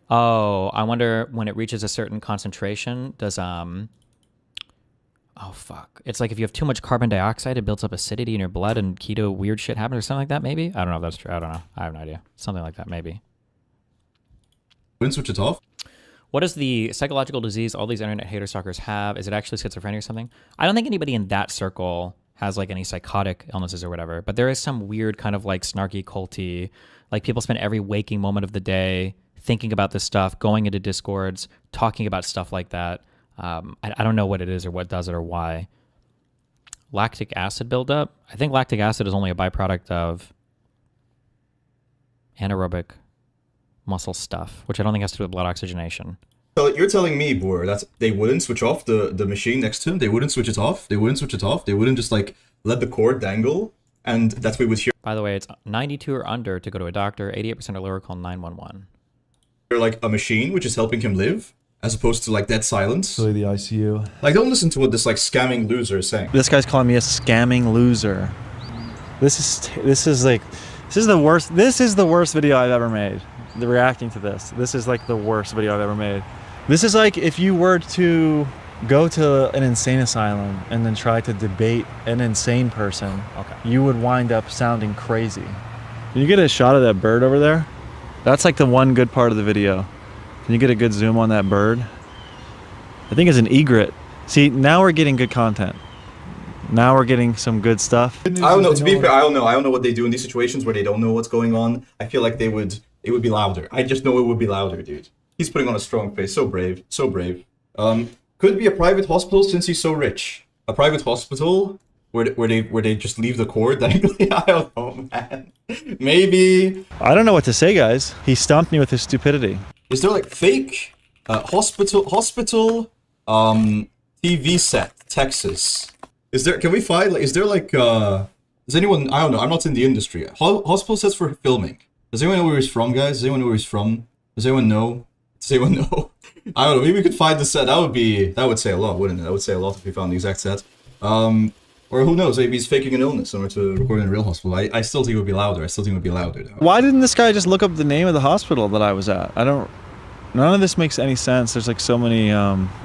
Oh, I wonder when it reaches a certain concentration, does Oh fuck! It's like if you have too much carbon dioxide, it builds up acidity in your blood, and keto weird shit happens or something like that. Maybe I don't know if that's true. I don't know. I have no idea. Something like that, maybe. Wouldn't switch it off. What is the psychological disease all these internet hater stalkers have? Is it actually schizophrenia or something? I don't think anybody in that circle has like any psychotic illnesses or whatever, but there is some weird kind of like snarky culty, like people spend every waking moment of the day thinking about this stuff, going into discords, talking about stuff like that. I don't know what it is or what does it or why. Lactic acid buildup. I think lactic acid is only a byproduct of anaerobic muscle stuff, which I don't think has to do with blood oxygenation. So you're telling me, Boer, that they wouldn't switch off the machine next to him? They wouldn't switch it off? They wouldn't switch it off? They wouldn't just like let the cord dangle and that we would hear By the way, it's 92 or under to go to a doctor, 88% or lower, call 911. like a machine which is helping him live, as opposed to like dead silence? So the ICU. Like, don't listen to what this like scamming loser is saying. This guy's calling me a scamming loser. This is the worst. This is the worst video I've ever made. The reacting to this. This is like the worst video I've ever made. This is like if you were to go to an insane asylum and then try to debate an insane person. Okay. You would wind up sounding crazy. Can you get a shot of that bird over there? That's like the one good part of the video. Can you get a good zoom on that bird? I think it's an egret. See, now we're getting good content. Now we're getting some good stuff. I don't know. To be fair, I don't know. I don't know what they do in these situations where they don't know what's going on. I feel like it would be louder. I just know it would be louder, dude. He's putting on a strong face. So brave. So brave. Could it be a private hospital since he's so rich? A private hospital where they just leave the cord dangling? I don't know, man. Maybe. I don't know what to say, guys. He stumped me with his stupidity. Is there like fake hospital TV set Texas? Is there? Can we find like? Is there like? Does anyone? I don't know. I'm not in the industry. Hospital sets for filming. Does anyone know where he's from, guys? Does anyone know where he's from? Does anyone know? Does anyone know? I don't know. Maybe we could find the set. That would say a lot, wouldn't it? That would say a lot if we found the exact set. Or who knows? Maybe he's faking an illness in order to record in a real hospital. I still think it would be louder. I still think it would be louder. Though. Why didn't this guy just look up the name of the hospital that I was at? None of this makes any sense. There's like so many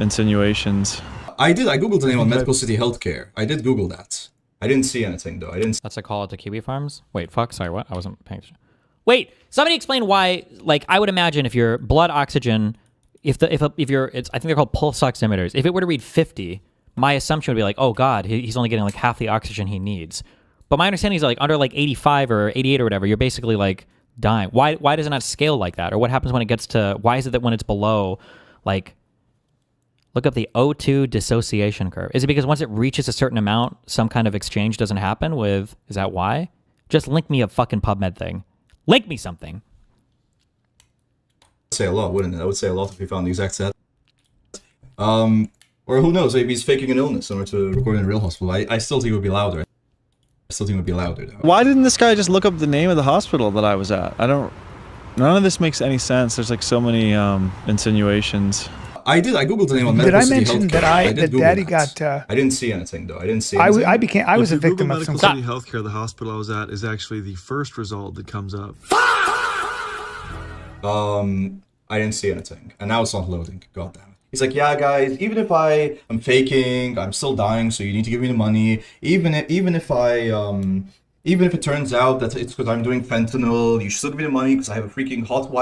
insinuations. I did. I googled the name on Medical City Healthcare. I did Google that. I didn't see anything though. That's a call out to Kiwi Farms? Wait, fuck, sorry, what? I wasn't paying attention. Wait, somebody explain why, like, I would imagine if your blood oxygen, I think they're called pulse oximeters. If it were to read 50, my assumption would be like, oh God, he's only getting like half the oxygen he needs. But my understanding is like under like 85 or 88 or whatever, you're basically like dying. Why does it not scale like that? Or what happens when it gets to, why is it that when it's below, like, look up the O2 dissociation curve. Is it because once it reaches a certain amount, some kind of exchange doesn't happen with, is that why? Just link me a fucking PubMed thing. Link me something. Say a lot, wouldn't it? I would say a lot if we found the exact set. Or who knows? Maybe he's faking an illness in order to record in a real hospital. I still think it would be louder. Though. Why didn't this guy just look up the name of the hospital that I was at? None of this makes any sense. There's like so many insinuations. I did. I googled the name on Medical City Healthcare. Did I mention that Daddy got? I didn't see anything though. I didn't see. I If was a you Google victim of some. Medical City Healthcare, the hospital I was at is actually the first result that comes up. I didn't see anything, and now it's not loading. God damn it. He's like, yeah, guys. Even if I am faking, I'm still dying. So you need to give me the money. Even if it turns out that it's because I'm doing fentanyl, you should still give me the money because I have a freaking hot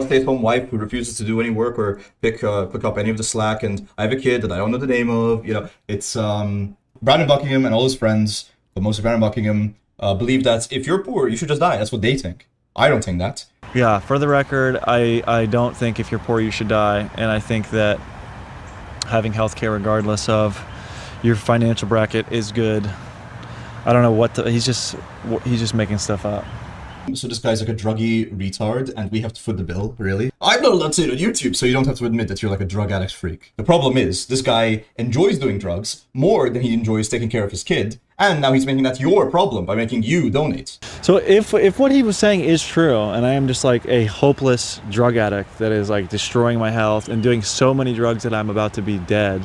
stay-at-home wife who refuses to do any work or pick up any of the slack, and I have a kid that I don't know the name of. You know, it's Brandon Buckingham and all his friends, but mostly Brandon Buckingham, believe that if you're poor, you should just die. That's what they think. I don't think that. Yeah, for the record, I don't think if you're poor you should die, and I think that having healthcare regardless of your financial bracket is good. I don't know what he's just making stuff up. So this guy's like a druggy retard, and we have to foot the bill, really? I'm not allowed to say it on YouTube, so you don't have to admit that you're like a drug addict freak. The problem is, this guy enjoys doing drugs more than he enjoys taking care of his kid, and now he's making that your problem by making you donate. So if what he was saying is true, and I am just like a hopeless drug addict that is like destroying my health and doing so many drugs that I'm about to be dead,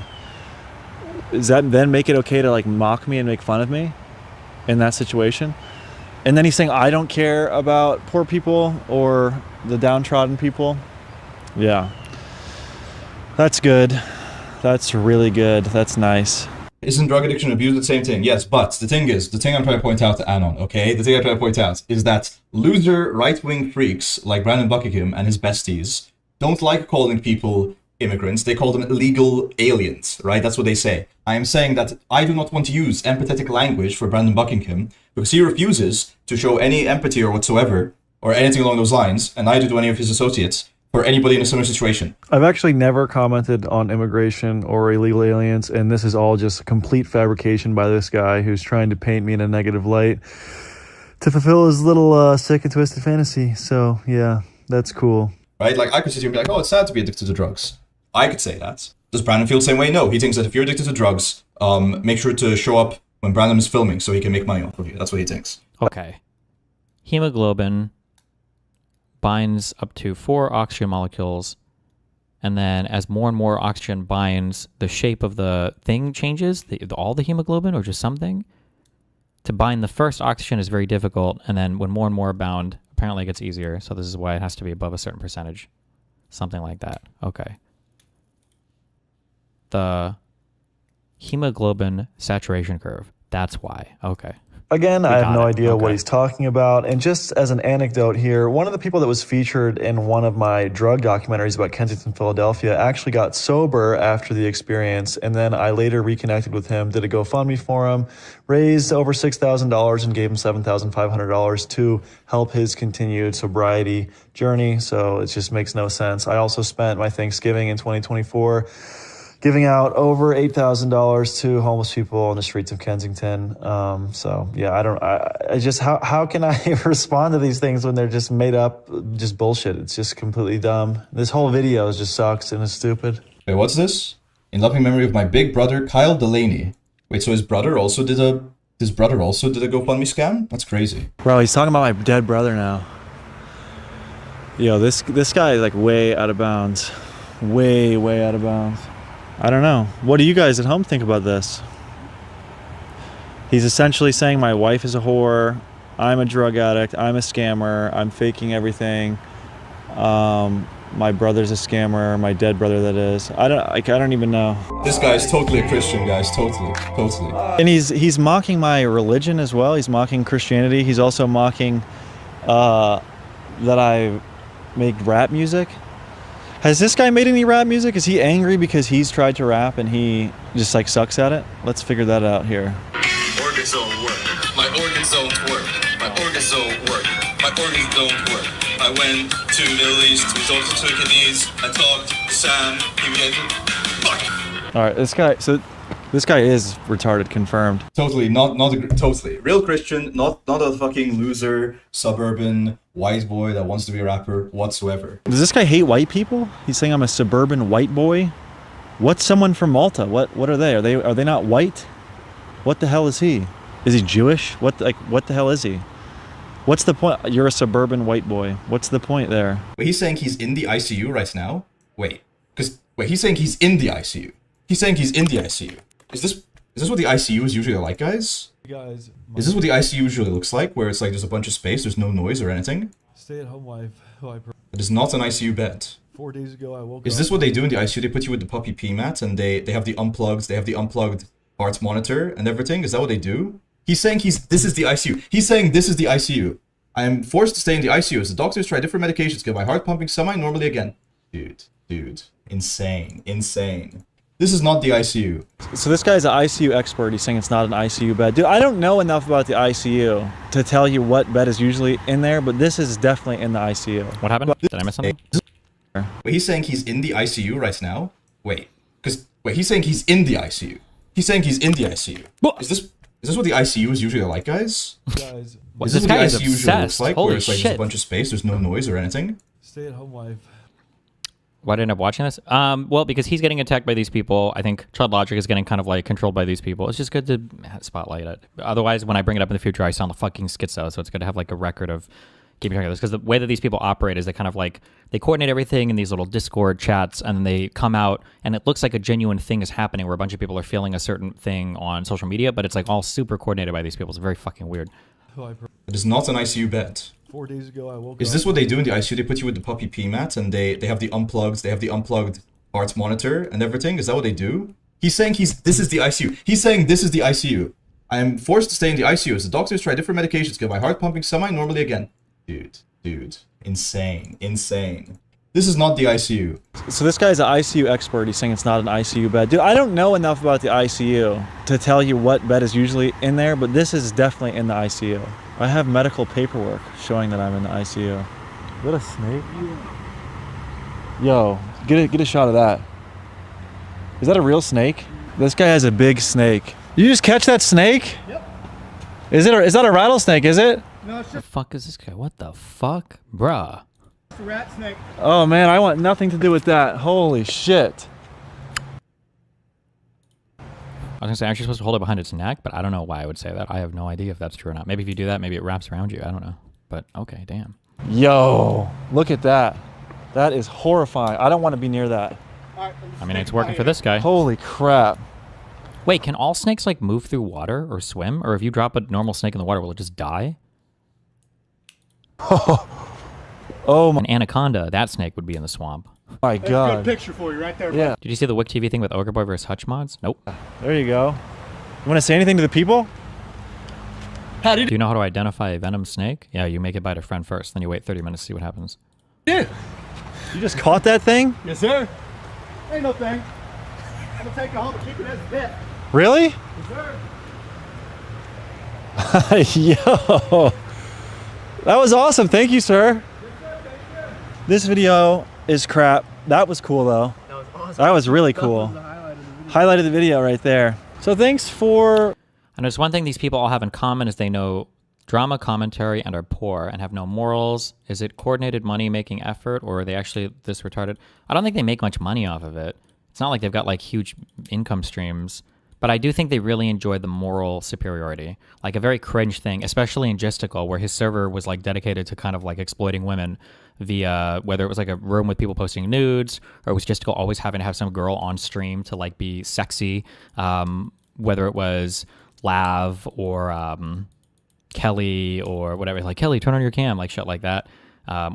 does that then make it okay to like mock me and make fun of me in that situation? And then he's saying, I don't care about poor people or the downtrodden people. Yeah. That's good. That's really good. That's nice. Isn't drug addiction and abuse the same thing? Yes, but the thing I'm trying to point out to Anon, okay? The thing I'm trying to point out is that loser right-wing freaks like Brandon Buckingham and his besties don't like calling people immigrants. They call them illegal aliens, right? That's what they say. I am saying that I do not want to use empathetic language for Brandon Buckingham because he refuses to show any empathy or whatsoever or anything along those lines, and neither do any of his associates, for anybody in a similar situation. I've actually never commented on immigration or illegal aliens, and this is all just a complete fabrication by this guy who's trying to paint me in a negative light to fulfill his little sick and twisted fantasy. So, yeah, that's cool. Right? Like, I could sit here and be like, oh, it's sad to be addicted to drugs. I could say that. Does Brandon feel the same way? No. He thinks that if you're addicted to drugs, make sure to show up when Brandon is filming so he can make money off of you. That's what he thinks. Okay. Hemoglobin binds up to 4 oxygen molecules, and then as more and more oxygen binds, the shape of the thing changes, all the hemoglobin or just something. To bind the first oxygen is very difficult, and then when more and more are bound, apparently it gets easier, so this is why it has to be above a certain percentage. Something like that. Okay. The hemoglobin saturation curve. That's why. Okay. Again, I have no idea Okay. what he's talking about. And just as an anecdote here, one of the people that was featured in one of my drug documentaries about Kensington, Philadelphia, actually got sober after the experience. And then I later reconnected with him, did a GoFundMe for him, raised over $6,000 and gave him $7,500 to help his continued sobriety journey. So it just makes no sense. I also spent my Thanksgiving in 2024 giving out over $8,000 to homeless people on the streets of Kensington. So yeah, I just, how can I respond to these things when they're just made up, just bullshit? It's just completely dumb. This whole video just sucks and is stupid. Wait, what's this? In loving memory of my big brother, Kyle Delaney. Wait, so his brother also did a GoFundMe scam? That's crazy. Bro, he's talking about my dead brother now. Yo, this guy is like way out of bounds. Way out of bounds. I don't know. What do you guys at home think about this? He's essentially saying my wife is a whore, I'm a drug addict, I'm a scammer, I'm faking everything. My brother's a scammer, my dead brother that is. I don't even know. This guy's totally a Christian, guys. Totally. And he's mocking my religion as well. He's mocking Christianity. He's also mocking that I make rap music. Has this guy made any rap music? Is he angry because he's tried to rap and he just like sucks at it? Let's figure that out here. Organs don't work. My organs don't work. My organs don't work. My organs don't work. I went to the Middle East. We talked to kidneys. I talked to Sam. He was fuck. All right, this guy is retarded, confirmed. Totally, totally. Real Christian, not a fucking loser, suburban, white boy that wants to be a rapper whatsoever. Does this guy hate white people? He's saying I'm a suburban white boy? What's someone from Malta? What are they? Are they not white? What the hell is he? Is he Jewish? What the hell is he? What's the point? You're a suburban white boy. What's the point there? Wait, he's saying he's in the ICU right now? Wait, he's saying he's in the ICU. He's saying he's in the ICU. Is this what the ICU is usually like, guys? Guys, Is this what the ICU usually looks like, where it's like there's a bunch of space, there's no noise or anything? stay-at-home wife who I It is not an ICU bed. 4 days ago I woke up. Is this what they do in the ICU? They put you with the puppy pee mat and they have the unplugged heart monitor and everything? Is that what they do? He's saying this is the ICU. He's saying this is the ICU. I am forced to stay in the ICU as the doctors try different medications to get my heart pumping semi-normally again. Dude. Insane. This is not the ICU. So this guy's an ICU expert. He's saying it's not an ICU bed. Dude, I don't know enough about the ICU to tell you what bed is usually in there, but this is definitely in the ICU. What happened? Did I miss something? Wait, he's saying he's in the ICU right now? Wait, he's saying he's in the ICU. He's saying he's in the ICU. Is this what the ICU is usually like, guys? Guys, Is this what the ICU usually looks like, Holy where it's like shit. there's a bunch of space, there's no noise or anything? stay-at-home wife. Why did I end up watching this? Well, because he's getting attacked by these people. I think Chud Logic is getting kind of like controlled by these people. It's just good to spotlight it. Otherwise, when I bring it up in the future, I sound the fucking schizo. So it's good to have like a record of keeping track of this. Because the way that these people operate is they kind of like, they coordinate everything in these little Discord chats, and then they come out and it looks like a genuine thing is happening where a bunch of people are feeling a certain thing on social media, but it's like all super coordinated by these people. It's very fucking weird. It is not an ICU bed. 4 days ago I woke up. Is this what they do in the ICU? They put you with the puppy pee mat and they have the unplugged heart monitor and everything? Is that what they do? He's saying this is the ICU. He's saying this is the ICU. I am forced to stay in the ICU as the doctors try different medications, get my heart pumping semi-normally again. Dude. Insane. This is not the ICU. So this guy's an ICU expert. He's saying it's not an ICU bed. Dude, I don't know enough about the ICU to tell you what bed is usually in there, but this is definitely in the ICU. I have medical paperwork showing that I'm in the ICU. Is that a snake? Yo, get a shot of that. Is that a real snake? This guy has a big snake. You just catch that snake? Yep. Is that a rattlesnake, is it? No, it's just... The fuck is this guy? What the fuck? Bruh. It's a rat snake. Oh man, I want nothing to do with that. Holy shit. I was gonna say, aren't you supposed to hold it behind its neck? But I don't know why I would say that. I have no idea if that's true or not. Maybe if you do that, maybe it wraps around you. I don't know. But okay, damn. Yo, look at that. That is horrifying. I don't want to be near that. I mean, it's working for this guy. Holy crap. Wait, can all snakes like move through water or swim? Or if you drop a normal snake in the water, will it just die? Oh my. An anaconda, that snake would be in the swamp. My God. That's a good picture for you right there. Yeah. Did you see the Wick TV thing with Ogre Boy versus Hutch mods? Nope. There you go. You want to say anything to the people? Do you know how to identify a venom snake? Yeah, you make it bite a friend first, then you wait 30 minutes to see what happens. Yeah. You just caught that thing? Yes, sir. Ain't no thing. I'm gonna take it home and keep it as a pet. Really? Yes, sir. Yo. That was awesome. Thank you, sir. This video is crap. That was cool, though. That was awesome. That was really cool. Highlight of the video right there. So thanks for... And there's one thing these people all have in common is they know drama, commentary, and are poor and have no morals. Is it coordinated money-making effort, or are they actually this retarded? I don't think they make much money off of it. It's not like they've got like huge income streams, but I do think they really enjoy the moral superiority. Like a very cringe thing, especially in Gisticle, where his server was like dedicated to kind of like exploiting women via whether it was like a room with people posting nudes, or it was Gisticle always having to have some girl on stream to like be sexy, whether it was Lav or Kelly or whatever, like Kelly, turn on your cam, like shit like that,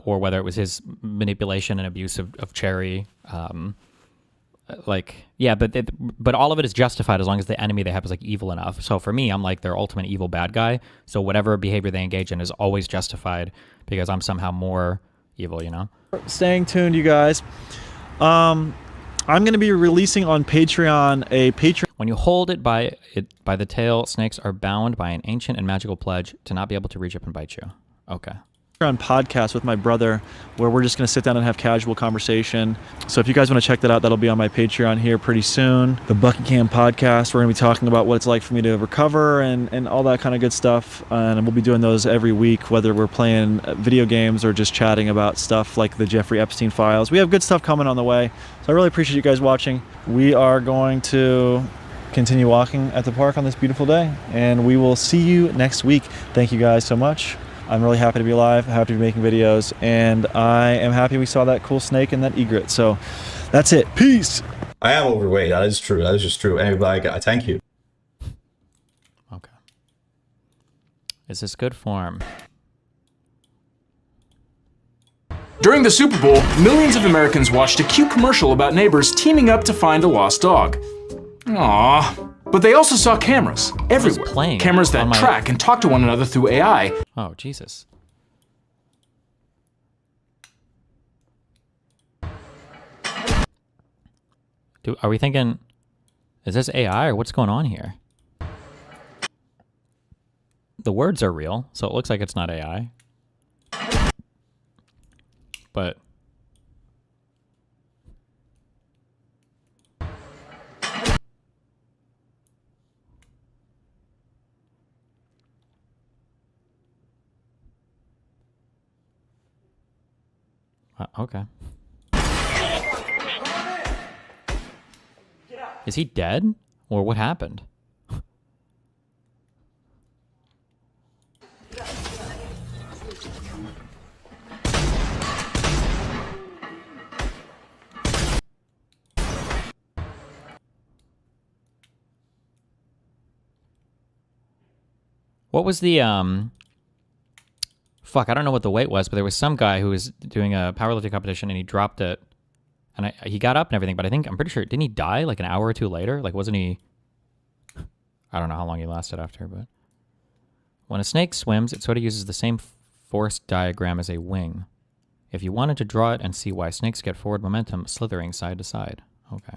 or whether it was his manipulation and abuse of Cherry. Like, yeah, but all of it is justified as long as the enemy they have is like evil enough. So for me, I'm like their ultimate evil bad guy. So whatever behavior they engage in is always justified because I'm somehow more evil, you know? Staying tuned, you guys. I'm going to be releasing on Patreon a Patreon. When you hold it by the tail, snakes are bound by an ancient and magical pledge to not be able to reach up and bite you. Okay. Podcast with my brother where we're just going to sit down and have casual conversation. So if you guys want to check that out, that'll be on my Patreon here pretty soon. The Buckingham podcast, we're going to be talking about what it's like for me to recover and all that kind of good stuff. And we'll be doing those every week, whether we're playing video games or just chatting about stuff like the Jeffrey Epstein files. We have good stuff coming on the way. So I really appreciate you guys watching. We are going to continue walking at the park on this beautiful day, and we will see you next week. Thank you guys so much. I'm really happy to be alive, happy to be making videos, and I am happy we saw that cool snake and that egret. So that's it. Peace. I am overweight. That is true. That is just true. And like, thank you. Okay. Is this good form? During the Super Bowl, millions of Americans watched a cute commercial about neighbors teaming up to find a lost dog. Aww. But they also saw cameras everywhere. Cameras that track and talk to one another through AI. Oh, Jesus. Are we thinking, is this AI or what's going on here? The words are real, so it looks like it's not AI. But... okay. Is he dead? Or what happened? What was the, fuck, I don't know what the weight was, but there was some guy who was doing a powerlifting competition and he dropped it And he got up and everything, but I'm pretty sure, didn't he die like an hour or two later? Like, wasn't he? I don't know how long he lasted after, but when a snake swims, it sort of uses the same force diagram as a wing. If you wanted to draw it and see why snakes get forward momentum slithering side to side. Okay.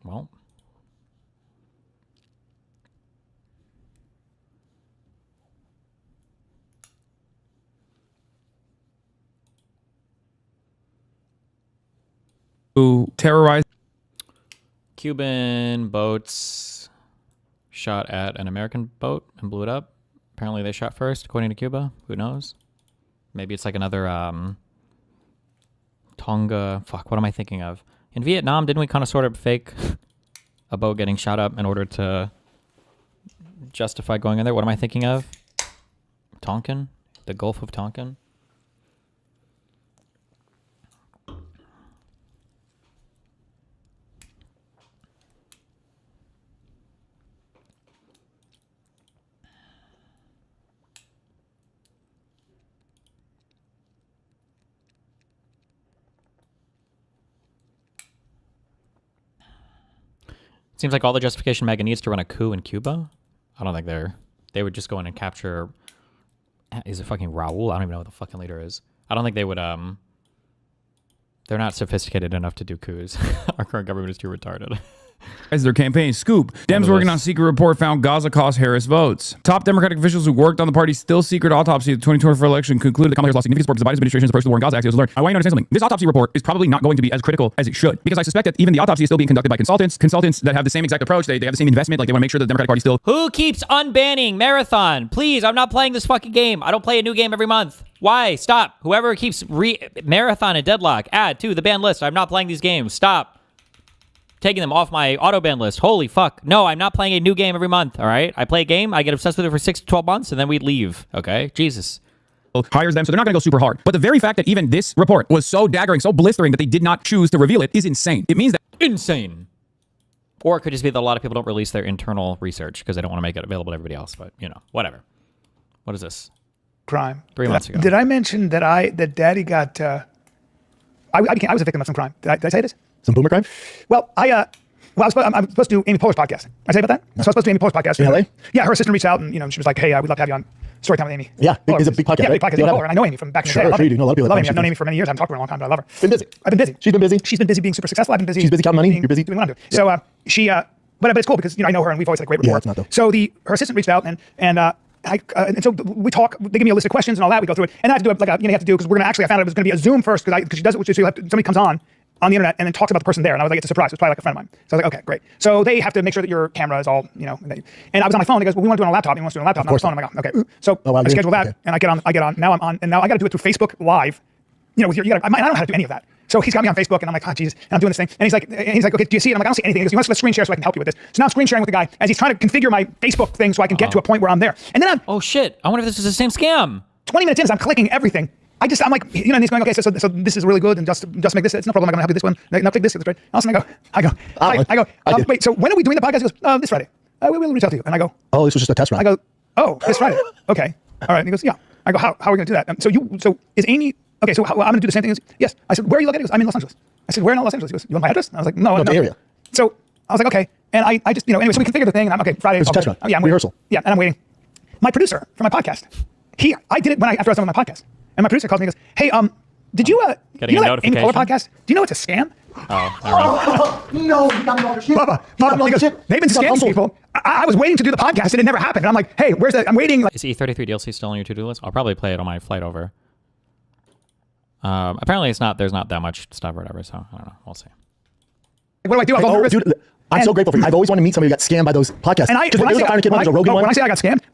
Well. Who terrorized Cuban boats shot at an American boat and blew it up. Apparently they shot first, according to Cuba. Who knows? Maybe it's like another Tonga. Fuck, what am I thinking of? In Vietnam, didn't we kind of sort of fake a boat getting shot up in order to justify going in there? What am I thinking of? Tonkin? The Gulf of Tonkin? Seems like all the justification MAGA needs to run a coup in Cuba. I don't think they would just go in and capture. Is it fucking Raul? I don't even know what the fucking leader is. I don't think they would. They're not sophisticated enough to do coups. Our current government is too retarded. as their campaign. Scoop. Dems working on secret report found Gaza cost Harris votes. Top Democratic officials who worked on the party's still secret autopsy of the 2024 election concluded that Kamala Harris lost significant support for the Biden administration's approach to the war in Gaza. Axios learned. I want you to understand something. This autopsy report is probably not going to be as critical as it should, because I suspect that even the autopsy is still being conducted by consultants that have the same exact approach. They have the same investment. Like, they want to make sure that the Democratic Party still. Who keeps unbanning Marathon? Please, I'm not playing this fucking game. I don't play a new game every month. Why? Stop. Whoever keeps Marathon and Deadlock, add to the ban list. I'm not playing these games. Stop. Taking them off my auto ban list. Holy fuck. No, I'm not playing a new game every month, all right? I play a game, I get obsessed with it for 6 to 12 months, and then we leave, okay? Jesus. Hires them, so they're not going to go super hard. But the very fact that even this report was so daggering, so blistering that they did not choose to reveal it is insane. It means that... Insane. Or it could just be that a lot of people don't release their internal research because they don't want to make it available to everybody else, but, you know, whatever. What is this? Crime. 3 months ago. Did I mention that Daddy got... I was a victim of some crime. Did I say this? Some boomer crime? Well, I'm supposed to do Amy Poehler's podcast. Did I say about that? So I was supposed to do Amy Poehler's podcast. In LA? Yeah, her assistant reached out and, she was like, hey, we'd love to have you on Storytime with Amy. Yeah, it's a big podcast, Yeah, big right? podcast. Amy Poehler, and I know Amy from back in the day. Sure, you do. No, a lot of people love Amy. I've known Amy for many years. I haven't talked to her in a long time, but I love her. Been busy. I've been busy. She's been busy. She's been busy being super successful. I've been busy. She's busy counting money. You're busy. Doing what I'm doing. So but it's cool because I know her and we've always had a great rapport. Yeah, it's not though. So her assistant reached out and so we talk. They give me a list of questions and all that. We go through it, and I have to do it you have to do because we're gonna actually. I found out it was gonna be a Zoom first because she does it. So somebody comes on the internet and then talks about the person there, and I was like, it's a surprise. It's probably like a friend of mine. So I was like, okay, great. So they have to make sure that your camera is all, and I was on my phone. They goes, well, we want to do it on a laptop. He wants to do it on a laptop, not on his phone. I'm like, okay. So I schedule that, and I get on. Now I'm on, and now I got to do it through Facebook Live. With I don't know how to do any of that. So he's got me on Facebook, and I'm like, oh, Jesus, and I'm doing this thing. And he's like, okay, do you see it? I'm like, I don't see anything. He goes, you want to screen share so I can help you with this? So now I'm screen sharing with the guy as he's trying to configure my Facebook thing so I can get to a point where I'm there. And then oh shit, I wonder if this is the same scam. 20 minutes in, as I'm clicking everything. I'm like, and he's going, okay, so this is really good, and just make this. It's no problem. I'm gonna help you this one. Now take this. It's great. All of a sudden I go. Wait. So when are we doing the podcast? He goes, this Friday. We'll reach out to you. And I go, oh, this was just a test run. I go, oh, this Friday. Okay. All right. And he goes, yeah. I go, how are we gonna do that? So is Amy? Okay. So I'm gonna do the same thing. Yes. I said, where are you located? He goes, I'm in Los Angeles. I said, where in Los Angeles? He goes, you want my address? And I was like, no. The area. So I was like, okay. And I just anyway. So we configured the thing, and I'm okay. Friday. It's a test run. Yeah. Rehearsal. Yeah. And I'm waiting. My producer for my podcast. I did it after I was done with my podcast. And my producer calls me and goes, hey, did you, Getting you know a that Amy Poehler podcast? Do you know it's a scam? No, you got me all your shit. Bubba, they've been scamming people. I was waiting to do the podcast and it never happened. And I'm like, hey, where's that? I'm waiting. Is E33 DLC still on your to-do list? I'll probably play it on my flight over. Apparently it's not, there's not that much stuff or whatever, so I don't know. We'll see. What do I do? I'm nervous. Dude, I'm so grateful for you. I've always wanted to meet somebody who got scammed by those podcasts. And when I say I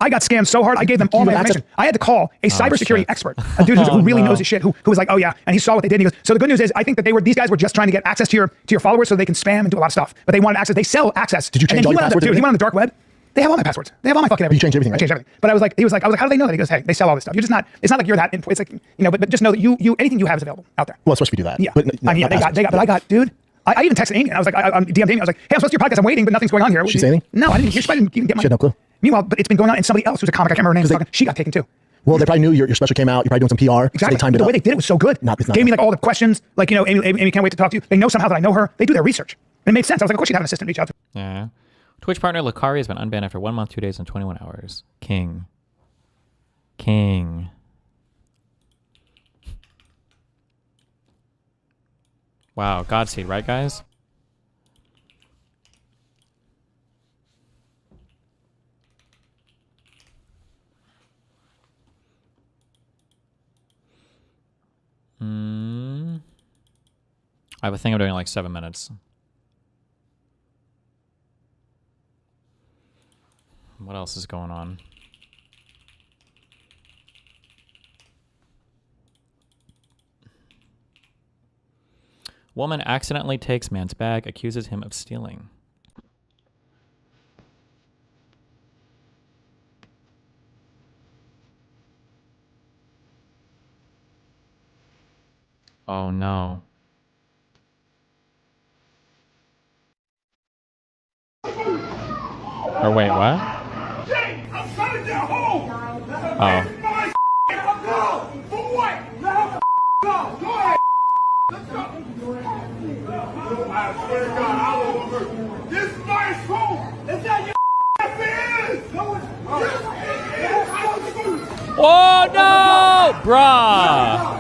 got scammed so hard, I gave them all my information. I had to call a cybersecurity expert, a dude who really knows his shit, who was like, oh yeah, and he saw what they did. And he goes, so the good news is, I think that these guys were just trying to get access to your followers so they can spam and do a lot of stuff. But they wanted access. They sell access. Did you change all your passwords? Dude, he went on the dark web. They have all my passwords. They have all my fucking everything. You changed everything, right? I changed everything. But I was like, how do they know that? He goes, hey, they sell all this stuff. You're just not. It's not like you're that. It's like, but just know that you anything you have is available out there. Well, it's supposed to do that. Yeah. But I got, but I got, dude. I even texted Amy. And I was like, I DM'd Amy. I was like, hey, I'm supposed to your podcast. I'm waiting, but nothing's going on here. Did she say anything? No, I didn't hear. She didn't get my. She had no clue. Meanwhile, but it's been going on, and somebody else who's a comic, I can't remember her name, was talking, she got taken too. Well, they probably knew your special came out. You're probably doing some PR. Exactly. So they timed it the up. way they did it was so good. It's not Gave me good. like all the questions. Like, you know, Amy can't wait to talk to you. They know somehow that I know her. They do their research. And it made sense. I was like, of course she'd have an assistant reach out to her. Yeah. Twitch partner Lucari has been unbanned after 1 month, 2 days, and 21 hours. King. Wow, Godseed, right, guys? I have a thing I'm doing in like 7 minutes. What else is going on? Woman accidentally takes man's bag, accuses him of stealing. Oh no. Or wait, what? Oh. Oh no, bruh.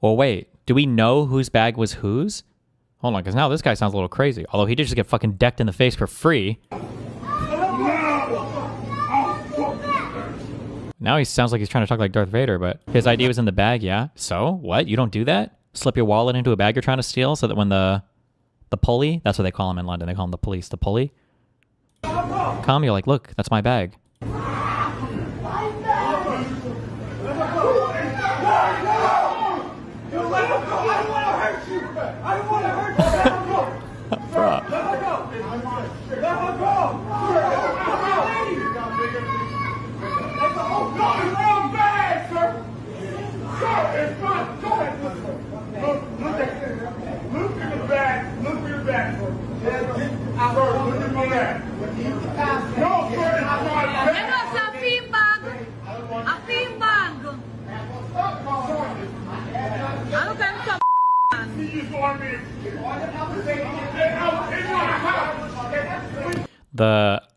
Well, wait. Do we know whose bag was whose? Hold on, because now this guy sounds a little crazy. Although he did just get fucking decked in the face for free. Now he sounds like he's trying to talk like Darth Vader, but his ID was in the bag, yeah? So? What? You don't do that? Slip your wallet into a bag you're trying to steal so that when the pulley, that's what they call him in London, they call him the police, the pulley, come, you're like, look, that's my bag.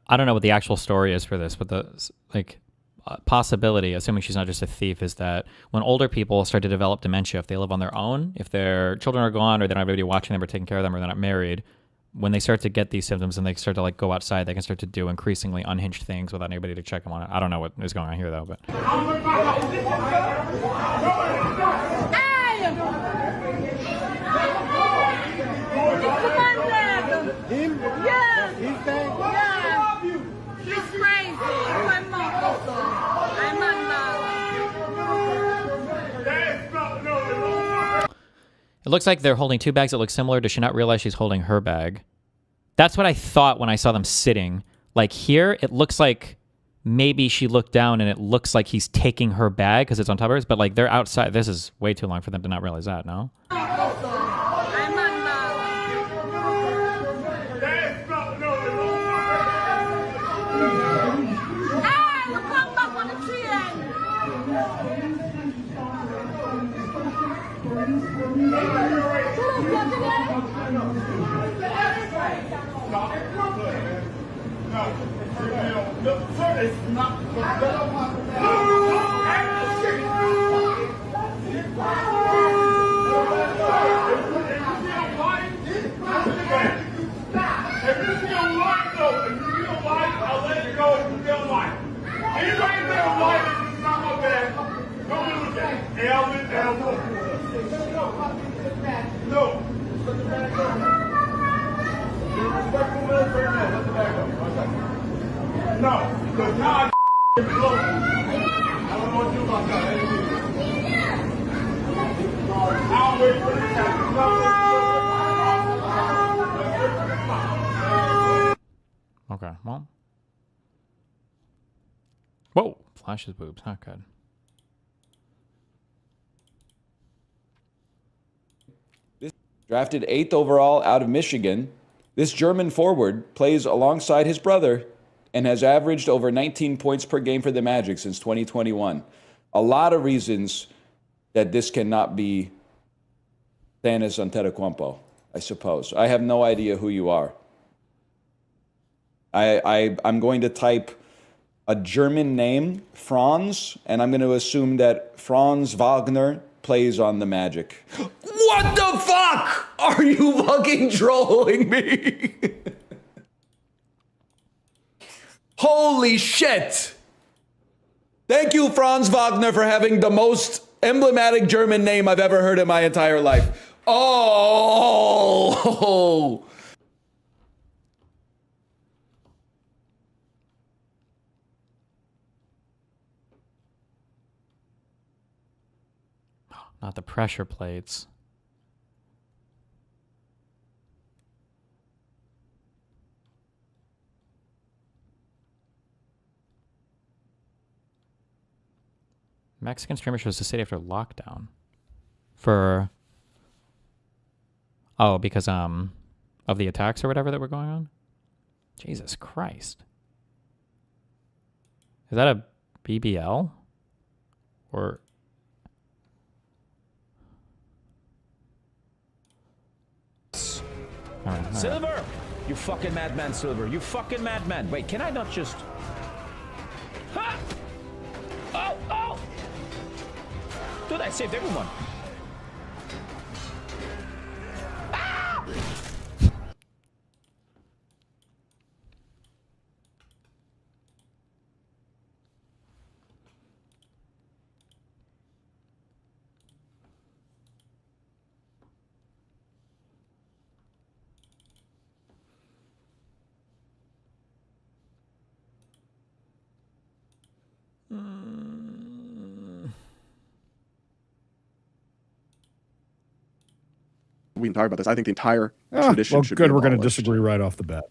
I don't know what the actual story is for this, but the possibility, assuming she's not just a thief, is that when older people start to develop dementia, if they live on their own, if their children are gone or they don't have anybody watching them or taking care of them or they're not married, when they start to get these symptoms and they start to like go outside, they can start to do increasingly unhinged things without anybody to check them on it. I don't know what is going on here though, but. It looks like they're holding two bags that look similar. Does she not realize she's holding her bag? That's what I thought when I saw them sitting. Like here, it looks like maybe she looked down and it looks like he's taking her bag because it's on top of hers, but like they're outside. This is way too long for them to not realize that, no? Okay, well. Whoa, flashes boobs, not good. Drafted 8th overall out of Michigan, this German forward plays alongside his brother and has averaged over 19 points per game for the Magic since 2021. A lot of reasons that this cannot be Thanos Antetokounmpo, I suppose. I have no idea who you are. I'm going to type a German name, Franz, and I'm going to assume that Franz Wagner plays on the Magic. What the fuck? Are you fucking trolling me? Holy shit! Thank you, Franz Wagner, for having the most emblematic German name I've ever heard in my entire life. Oh! Not the pressure plates. Mexican streamer shows the city after lockdown. For because of the attacks or whatever that were going on. Jesus Christ. Is that a BBL? Or all right. Silver! You fucking madman, Silver. You fucking madman. Wait, can I not just... Ha! Oh, oh! Dude, I saved everyone. Ah! We can talk about this. I think the entire tradition should be We're going to abolished. disagree right off the bat.